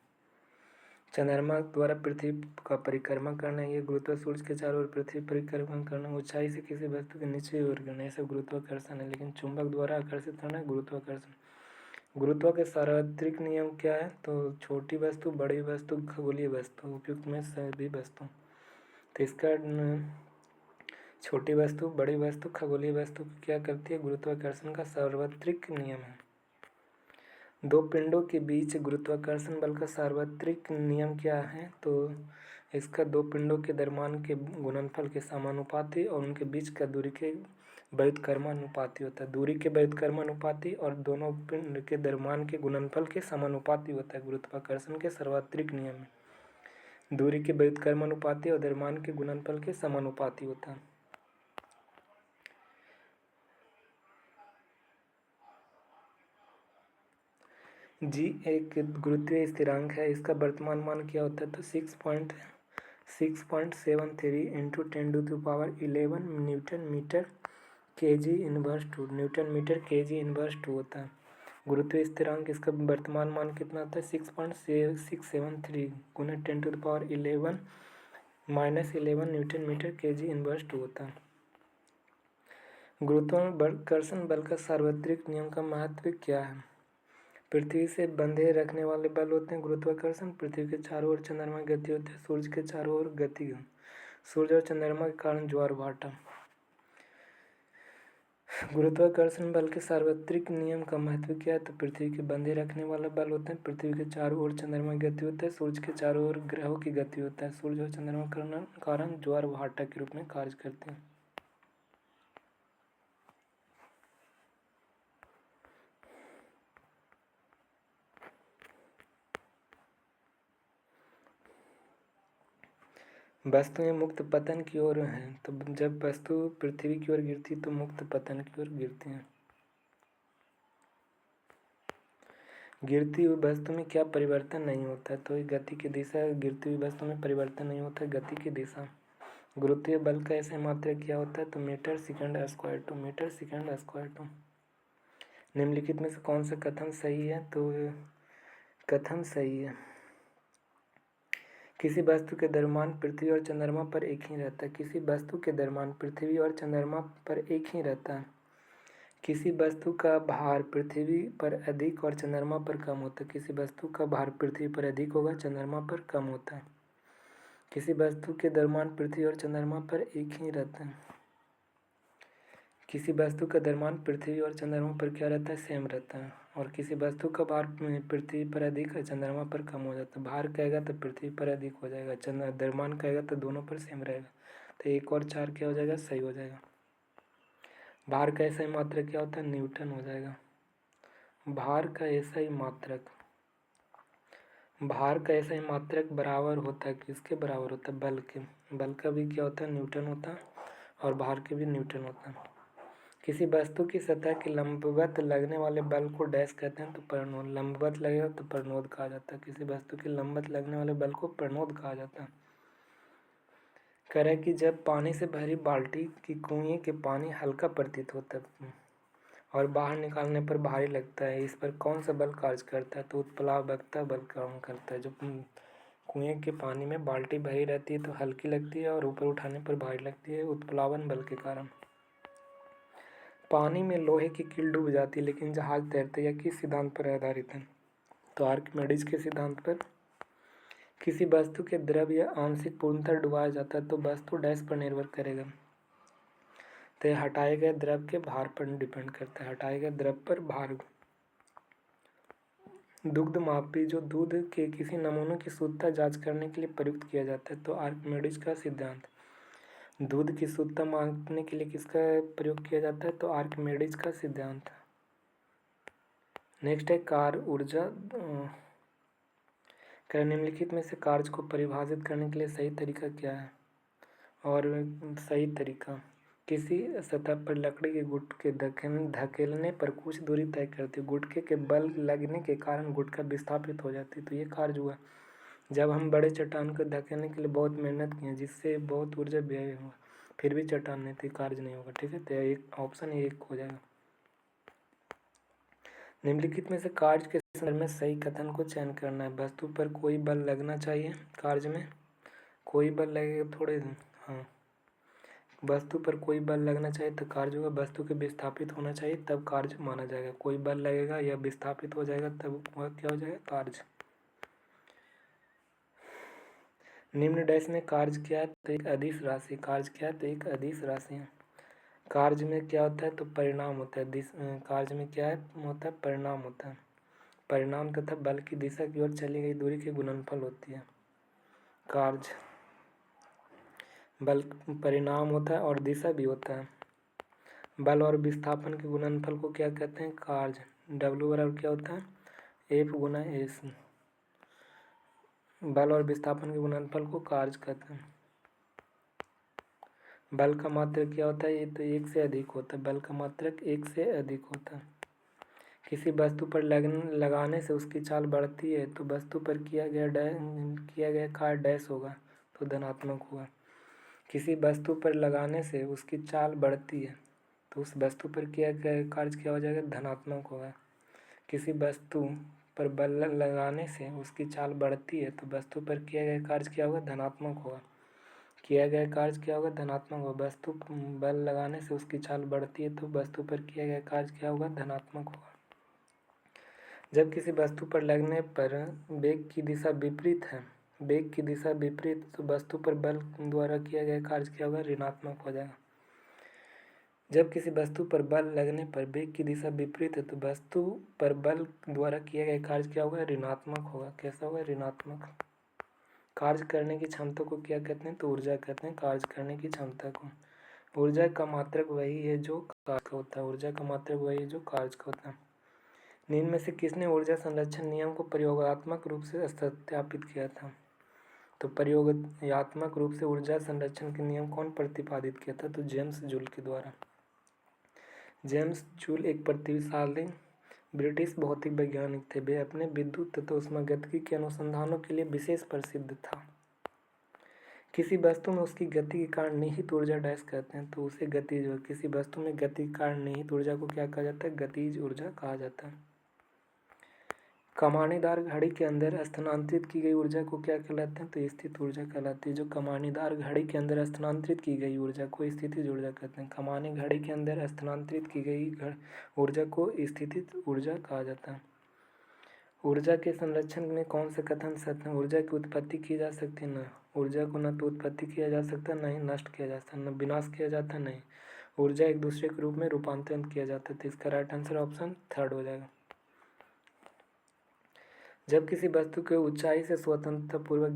चंद्रमा द्वारा पृथ्वी का परिक्रमा करना ये सूर्य के चारों ओर पृथ्वी परिक्रमा करना, ऊंचाई से किसी वस्तु के नीचे ओर गिरना, ये सब गुरुत्वाकर्षण है। लेकिन चुंबक द्वारा आकर्षित करना है गुरुत्वाकर्षण। गुरुत्व के सार्वत्रिक नियम क्या है, तो छोटी वस्तु, बड़ी वस्तु, खगोलीय वस्तु, उपयुक्त में सभी वस्तु। तो इसका छोटी वस्तु, बड़ी वस्तु, खगोलीय वस्तु क्या करती है, गुरुत्वाकर्षण का सार्वत्रिक नियम है। दो पिंडों के बीच गुरुत्वाकर्षण बल का सार्वत्रिक नियम क्या है, तो इसका दो पिंडों के द्रव्यमान के गुणनफल के समानुपाती और उनके बीच का दूरी के व्युत्क्रमानुपाती होता है। दूरी के व्युत्क्रमानुपाती और दोनों पिंड के द्रव्यमान के गुणनफल के समानुपाती होता है गुरुत्वाकर्षण के सार्वत्रिक नियम में। दूरी के व्युत्क्रमानुपाती और द्रव्यमान के गुणनफल के समानुपाती होता है। जी एक गुरुत्वीय स्थिरांक है, इसका वर्तमान मान क्या होता है, तो 6.73 into 10⁻11 newton metre kg inverse 2 होता है। गुरुत्वीय स्थिरांक इसका वर्तमान मान कितना होता है, 6.673 गुना 10⁻11 -11 न्यूटन मीटर केजी इनवर्स 2 होता है। गुरुत्वाकर्षण बल का सार्वत्रिक नियम का महत्व क्या है, पृथ्वी से बंधे रखने वाले बल होते हैं गुरुत्वाकर्षण, पृथ्वी के चारों ओर चंद्रमा की गति होती है, सूर्य के चारों ओर गति, सूर्य और चंद्रमा के कारण ज्वार भाटा। गुरुत्वाकर्षण बल के सार्वत्रिक नियम का महत्व क्या है, तो पृथ्वी के बंधे रखने वाला बल होता है, पृथ्वी के चारों ओर चंद्रमा की गति होता है, सूर्य के चारों ओर ग्रहों की गति होता है, सूर्य और चंद्रमा के कारण ज्वार भाटा के रूप में कार्य करते हैं। वस्तुएं मुक्त पतन की ओर हैं, तो जब वस्तु पृथ्वी की ओर गिरती तो मुक्त पतन की ओर गिरती हैं। गिरती हुई वस्तु में क्या परिवर्तन नहीं होता है, तो गति की दिशा, गिरती हुई वस्तु में परिवर्तन नहीं होता है, गति की दिशा। गुरुत्वीय बल का ऐसे मात्रक क्या होता है, तो मीटर सेकंड स्क्वायर 2। निम्नलिखित में से कौन सा कथन सही है, तो कथन सही है, किसी वस्तु के द्रव्यमान पृथ्वी और चंद्रमा पर एक ही रहता है, किसी वस्तु के द्रव्यमान पृथ्वी और चंद्रमा पर एक ही रहता है। किसी वस्तु का भार पृथ्वी पर अधिक और चंद्रमा पर कम होता है, किसी वस्तु का भार पृथ्वी पर अधिक होगा, चंद्रमा पर कम होता है। किसी वस्तु के द्रव्यमान पृथ्वी और चंद्रमा पर एक ही रहता है, किसी वस्तु का द्रव्यमान पृथ्वी और चंद्रमा पर क्या रहता है, सेम रहता है। और किसी वस्तु का भार पृथ्वी पर अधिक है, चंद्रमा पर कम हो जाता है। भार कहेगा तो पृथ्वी पर अधिक हो जाएगा, द्रव्यमान कहेगा तो दोनों पर सेम रहेगा, तो 1 और 4 क्या हो जाएगा, सही हो जाएगा। भार का ऐसा ही मात्रक क्या होता है, न्यूटन हो जाएगा। भार का ऐसा ही मात्रक बराबर होता है, किसके बराबर होता है, बल के। बल का भी क्या होता है, न्यूटन होता है, और भार के भी न्यूटन होता है। किसी वस्तु की सतह के लंबवत लगने वाले बल को डैश कहते हैं, तो प्रणोद। लंबवत लगेगा तो प्रणोद कहा जाता है, किसी वस्तु के लंबवत लगने वाले बल को प्रणोद कहा जाता है। कह रहा है कि जब पानी से भरी बाल्टी की कुएं के पानी हल्का प्रतीत होता है और बाहर निकालने पर भारी लगता है, इस पर कौन सा बल कार्य करता है? तो उत्प्लावकता बल काम करता है। जो कुएं के पानी में बाल्टी भरी रहती है तो हल्की लगती है और ऊपर उठाने पर भारी लगती है, उत्प्लावन बल के कारण। पानी में लोहे की कील डूब जाती है लेकिन जहाज तैरते यह किस सिद्धांत पर आधारित है? तो आर्किमिडीज के सिद्धांत पर। किसी वस्तु के द्रव या आंशिक पूर्णतः डुबाया जाता है तो वस्तु डैश पर निर्भर करेगा? तो यह हटाए गए द्रव के भार पर डिपेंड करता है, हटाए गए द्रव पर भार। दुग्ध मापी जो दूध के किसी नमूने की शुद्धता जांच करने के लिए प्रयुक्त किया जाता है, तो आर्किमिडीज का सिद्धांत। दूध की शुद्धता मापने के लिए किसका प्रयोग किया जाता है? तो आर्किमिडीज का सिद्धांत। नेक्स्ट है कार्य ऊर्जा। निम्नलिखित में से कार्य को परिभाषित करने के लिए सही तरीका क्या है? और सही तरीका, किसी सतह पर लकड़ी के गुटके धकेलने पर कुछ दूरी तय करती है, गुटके के बल लगने के कारण गुटका विस्थापित हो जाती है, तो ये कार्य हुआ। जब हम बड़े चट्टान को धकेलने के लिए बहुत मेहनत किए जिससे बहुत ऊर्जा व्यय हुआ, फिर भी चट्टान नहीं थी, कार्य नहीं होगा। ठीक है, तो एक ऑप्शन एक हो जाएगा। निम्नलिखित में से कार्य के संदर्भ में सही कथन को चयन करना है। वस्तु पर कोई बल लगना चाहिए, कार्य में कोई बल लगेगा थोड़े। हाँ, वस्तु पर कोई बल लगना चाहिए तो कार्य होगा, वस्तु के विस्थापित होना चाहिए तब कार्य माना जाएगा। कोई बल लगेगा या विस्थापित हो जाएगा तब वह क्या हो जाएगा? कार्य। निम्न डैश में कार्य क्या है? तो एक अदिश राशि। कार्य क्या है? तो एक अदिश राशि है। कार्य में क्या होता है? तो परिणाम होता है। कार्य में क्या होता है? परिणाम होता है। परिणाम तथा बल की दिशा की ओर चली गई दूरी की गुणनफल होती है कार्य। बल परिणाम होता है और दिशा भी होता है। बल और विस्थापन के गुणनफल को क्या कहते हैं? कार्य। W बराबर क्या होता है? F गुना S। बल और विस्थापन के गुणनफल को कार्य कहते हैं। बल का मात्रक क्या होता है? ये तो एक से अधिक होता है। बल का मात्रक एक से अधिक होता है। किसी वस्तु पर लगाने से उसकी चाल बढ़ती है तो वस्तु पर किया गया कार्य डैश होगा, तो धनात्मक होगा। किसी वस्तु पर लगाने से उसकी चाल बढ़ती है तो उस वस्तु पर किया गया कार्य क्या हो जाएगा? धनात्मक होगा। किसी वस्तु पर बल लगाने से उसकी चाल बढ़ती है तो वस्तु पर किया गया कार्य क्या होगा? धनात्मक होगा। किया गया कार्य क्या होगा? धनात्मक होगा। वस्तु बल लगाने से उसकी चाल बढ़ती है तो वस्तु पर किया गया कार्य क्या होगा? धनात्मक होगा। जब किसी वस्तु पर लगने पर वेग की दिशा विपरीत है, वेग की दिशा विपरीत, तो वस्तु पर बल द्वारा किया गया कार्य क्या होगा? ऋणात्मक हो जाएगा। जब किसी वस्तु पर बल लगने पर वेग की दिशा विपरीत है तो वस्तु पर बल द्वारा किया गया कार्य क्या होगा? ऋणात्मक होगा। कैसा होगा? ऋणात्मक। कार्य करने की क्षमता को क्या कहते हैं? तो ऊर्जा कहते हैं कार्य करने की क्षमता को। ऊर्जा का मात्रक वही है जो कार्य का होता है। ऊर्जा का मात्रक वही है जो कार्य का होता है। निम्न में से किसने ऊर्जा संरक्षण नियम को प्रयोगात्मक रूप से सत्यापित किया था? तो प्रयोगात्मक रूप से ऊर्जा संरक्षण के नियम कौन प्रतिपादित किया था? तो जेम्स जूल के द्वारा। जेम्स जूल एक प्रतिभाशाली ब्रिटिश भौतिक वैज्ञानिक थे। वे अपने विद्युत तथा ऊष्मागतिकी के अनुसंधानों के लिए विशेष प्रसिद्ध था। किसी वस्तु में उसकी गति के कारण निहित ऊर्जा डैश कहते हैं, तो उसे गतिज ऊर्जा। किसी वस्तु में गति के कारण निहित ऊर्जा को क्या कहा जाता है? गतिज ऊर्जा कहा जाता है। कमानीदार घड़ी के अंदर स्थानांतरित की गई ऊर्जा को क्या कहलाते हैं? तो स्थित ऊर्जा कहलाती है। जो कमानीदार घड़ी के अंदर स्थानांतरित की गई ऊर्जा को स्थितिज ऊर्जा कहते हैं। कमानी घड़ी के अंदर स्थानांतरित की गई ऊर्जा को स्थितिज ऊर्जा कहा जाता है। ऊर्जा के संरक्षण में कौन सा कथन सत्य है? ऊर्जा की उत्पत्ति की जा सकती है? न ऊर्जा को न तो उत्पत्ति किया जा सकता, न ही नष्ट किया जा सकता, न विनाश किया जाता, नहीं ऊर्जा एक दूसरे के रूप में रूपांतरित किया जाता है। तो इसका राइट आंसर ऑप्शन थर्ड हो जाएगा। जब किसी वस्तु के ऊंचाई से स्वतंत्रतापूर्वक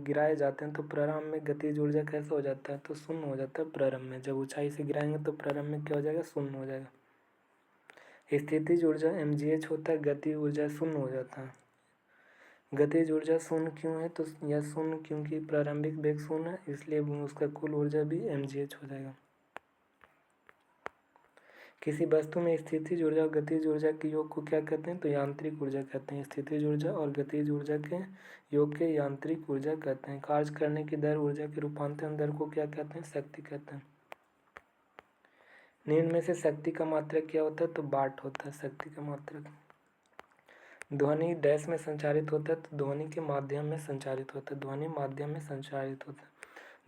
गिराए जाते हैं तो प्रारंभ में गतिज ऊर्जा कैसा हो जाता है? तो शून्य हो जाता है प्रारंभ में। जब ऊंचाई से गिराएंगे तो प्रारंभ में क्या हो जाएगा? शून्य हो जाएगा। स्थितिज ऊर्जा mgh होता है, गति ऊर्जा शून्य हो जाता है। गतिज ऊर्जा शून्य क्यों है? तो यह शून्य क्योंकि प्रारंभिक वेग शून्य है, इसलिए उसका कुल ऊर्जा भी mgh हो जाएगा। किसी वस्तु में स्थितिज ऊर्जा और गतिज ऊर्जा के योग को क्या कहते हैं? तो यांत्रिक ऊर्जा कहते हैं। स्थितिज ऊर्जा और गतिज ऊर्जा के योग के यांत्रिक ऊर्जा कहते हैं। कार्य करने की दर ऊर्जा के रूपांतरण दर को क्या कहते हैं? शक्ति कहते हैं। निम्न में से शक्ति का मात्रक क्या होता है? तो वाट होता है शक्ति का मात्रक। ध्वनि डैश में संचारित होता है? तो ध्वनि के माध्यम में संचारित होता है, ध्वनि माध्यम में संचारित होता है।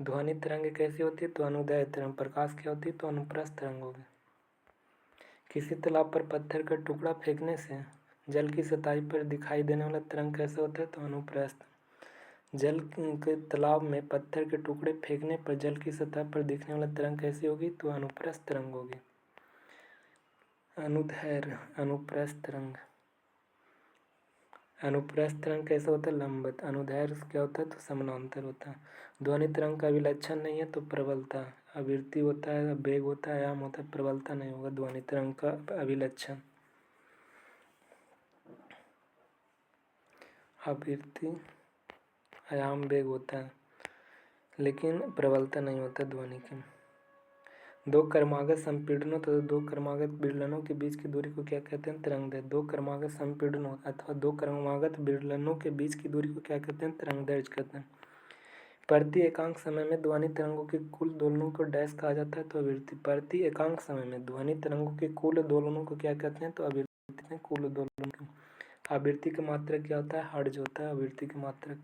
ध्वनि तरंग कैसी होती है? तो अनुदैर्ध्य तरंग। प्रकाश क्या होती है? तो अनुप्रस्थ तरंग होगी। किसी तालाब पर पत्थर का टुकड़ा फेंकने से जल की सतह पर दिखाई देने वाला तरंग कैसे होता है? तो अनुप्रस्थ। जल के तालाब में पत्थर के टुकड़े फेंकने पर जल की सतह पर दिखने वाला तरंग कैसी होगी? तो अनुप्रस्थ तरंग होगी। अनुदैर्ध्य अनुप्रस्थ तरंग। अनुप्रस्थ तरंग कैसा होता है? लंबवत। अनुदैर्ध्य क्या होता है? तो समानांतर होता है। ध्वनि तरंग का अभिलक्षण नहीं है तो प्रबलता। आवृत्ति होता है, वेग होता है, आयाम होता है, प्रबलता नहीं होगा ध्वनि तरंग का अभिलक्षण। आवृत्ति, आयाम, वेग होता है लेकिन प्रबलता नहीं होता ध्वनि की। दो क्रमागत संपीड़नों तथा दो क्रमागत विदलनों के बीच की दूरी को क्या कहते हैं? तरंगदैर्ध्य। दो क्रमागत संपीड़नों अथवा दो क्रमागत विदलनों के बीच की दूरी को क्या कहते हैं? तरंगदैर्ध्य कहते हैं। प्रति एकांक समय में ध्वनि तरंगों के कुल दोलनों को डैश कहा जाता है? तो आवृत्ति। प्रति एकांक समय में ध्वनि तरंगों के कुल दोलनों को क्या कहते हैं? तो आवृत्ति में कुल दोलन। आवृत्ति का मात्रक क्या होता है? हर्ट्ज होता है आवृत्ति की मात्रक।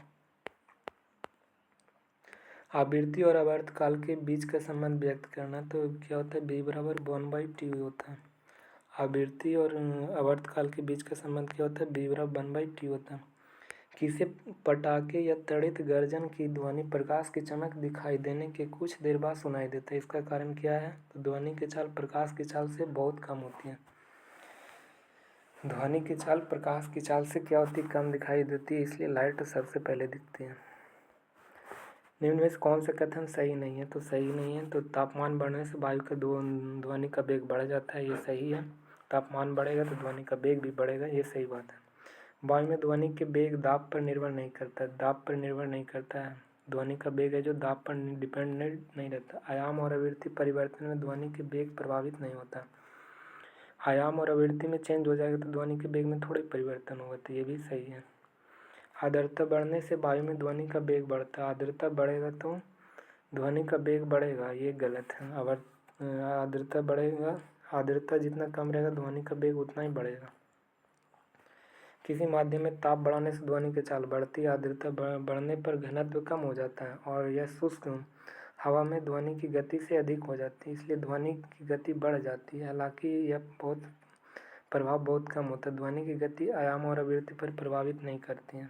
आवृत्ति और आवर्तकाल के बीच का संबंध व्यक्त करना तो क्या होता है? V बराबर 1/T होता है। आवृत्ति और आवर्तकाल के बीच का संबंध क्या होता है? V बराबर 1/T होता है। किसी पटाखे या त्वरित गर्जन की ध्वनि प्रकाश की चमक दिखाई देने के कुछ देर बाद सुनाई देता है, इसका कारण क्या है? तो ध्वनि की चाल प्रकाश की चाल से बहुत कम होती है। ध्वनि की चाल प्रकाश की चाल से क्या होती है? कम दिखाई देती है, इसलिए लाइट सबसे पहले दिखती है। निम्न में से कौन सा कथन सही नहीं है? तो सही नहीं है। तो तापमान बढ़ने से वायु का ध्वनि का वेग बढ़ जाता है, ये सही है। तापमान बढ़ेगा तो ध्वनि का वेग भी बढ़ेगा, ये सही बात है। वायु में ध्वनि के वेग दाब पर निर्भर नहीं करता, दाब पर निर्भर नहीं करता है। ध्वनि का वेग है जो दाब पर डिपेंडेंट नहीं रहता। आयाम और आवृत्ति परिवर्तन में ध्वनि के वेग प्रभावित नहीं होता। आयाम और आवृत्ति में चेंज हो जाएगा तो ध्वनि के वेग में थोड़े परिवर्तन होगा, तो ये भी सही है। आर्द्रता बढ़ने से वायु में ध्वनि का वेग बढ़ता है, आर्द्रता बढ़ेगा तो ध्वनि का वेग बढ़ेगा, ये गलत है। आर्द्रता बढ़ेगा, आर्द्रता जितना कम रहेगा ध्वनि का वेग उतना ही बढ़ेगा। किसी माध्यम में ताप बढ़ाने से ध्वनि की चाल बढ़ती है, आर्द्रता बढ़ने पर घनत्व कम हो जाता है और यह शुष्क हवा में ध्वनि की गति से अधिक हो जाती है, इसलिए ध्वनि की गति बढ़ जाती है। हालांकि यह प्रभाव बहुत कम होता है। ध्वनि की गति आयाम और आवृत्ति पर प्रभावित नहीं करती है।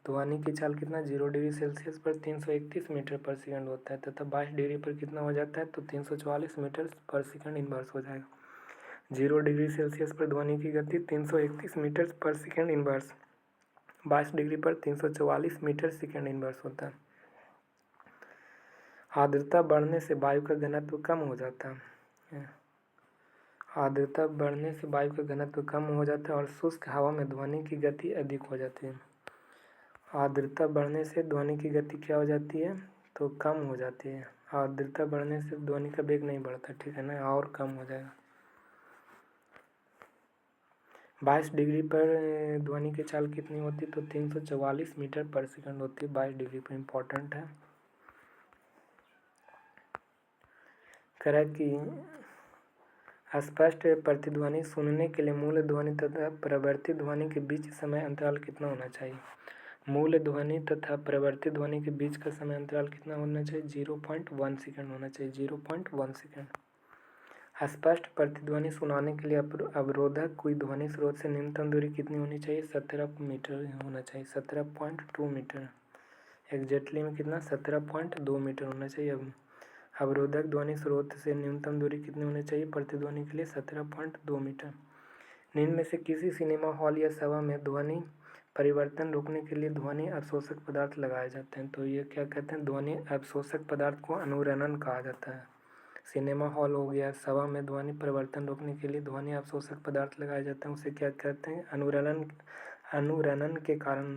ध्वनि की चाल कितना 0 डिग्री सेल्सियस पर 331 मीटर पर सेकंड होता है तथा 22 डिग्री पर कितना हो जाता है? तो 344 मीटर पर सेकंड इनवर्स हो जाएगा। 0 डिग्री सेल्सियस पर ध्वनि की गति 331 मीटर पर सेकंड इनवर्स, 22 डिग्री पर 344 मीटर सेकंड इनवर्स होता है। आर्द्रता बढ़ने से वायु का घनत्व कम हो जाता है। आर्द्रता बढ़ने से वायु का घनत्व कम हो जाता है और शुष्क हवा में ध्वनि की गति अधिक हो जाती है। आर्द्रता बढ़ने से ध्वनि की गति क्या हो जाती है? तो कम हो जाती है। आर्द्रता बढ़ने से ध्वनि का वेग नहीं बढ़ता, ठीक है ना, और कम हो जाएगा। 22 डिग्री पर ध्वनि की चाल कितनी होती है? तो 344 मीटर पर सेकंड होती है 22 डिग्री पर, इम्पोर्टेंट है। कह कि स्पष्ट प्रतिध्वनि सुनने के लिए मूल ध्वनि तथा प्रवर्तित ध्वनि के बीच समय अंतराल कितना होना चाहिए? मूल ध्वनि तथा प्रवर्तित ध्वनि के बीच का समय अंतराल कितना होना चाहिए? 0.1 सेकंड होना चाहिए, 0.1 सेकंड। स्पष्ट प्रतिध्वनि सुनाने के लिए अवरोधक कोई ध्वनि स्रोत से न्यूनतम दूरी कितनी होनी चाहिए? 17 मीटर होना चाहिए, 17.2 मीटर। एग्जैक्टली में कितना? 17.2 मीटर होना चाहिए। अब अवरोधक ध्वनि स्रोत से न्यूनतम दूरी कितनी होनी चाहिए प्रतिध्वनि के लिए? 17.2 मीटर। निम्न में से किसी सिनेमा हॉल या सभा में ध्वनि परिवर्तन रोकने के लिए ध्वनि अवशोषक पदार्थ लगाए जाते हैं, तो ये क्या कहते हैं? ध्वनि अवशोषक पदार्थ को अनुरणन कहा जाता है। सिनेमा हॉल हो गया, सभा में ध्वनि परिवर्तन रोकने के लिए ध्वनि अवशोषक पदार्थ लगाए जाते हैं, उसे क्या कहते हैं? अनुरणन। अनुरणन के कारण,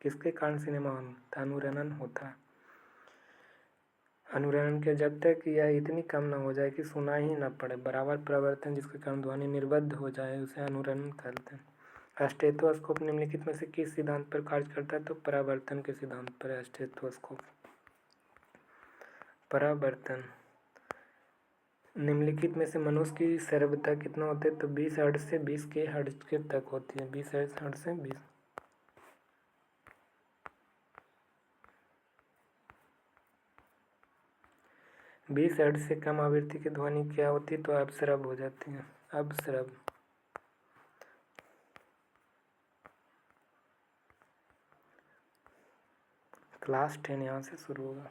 किसके कारण सिनेमा हॉल अनुरणन होता है? अनुरणन के जब तक यह इतनी कम न हो जाए कि सुनाई ही न पड़े, बराबर परिवर्तन जिसके कारण ध्वनि निर्बद्ध हो जाए, उसे अनुरणन कहते हैं। स्टेथोस्कोप निम्नलिखित में से किस सिद्धांत पर कार्य करता है? तो परावर्तन के सिद्धांत पर। स्टेथोस्कोप परावर्तन निम्नलिखित में से मनुष्य की श्रव्यता कितना होता है? तो 20 हर्ट्ज से 20 के हर्ट्ज के तक होती है। 20 हर्ट्ज से 20 हर्ट्ज से कम आवृत्ति की ध्वनि क्या होती है? तो अपश्रव हो जाती है। अपश्रव। क्लास 10 यहाँ से शुरू होगा।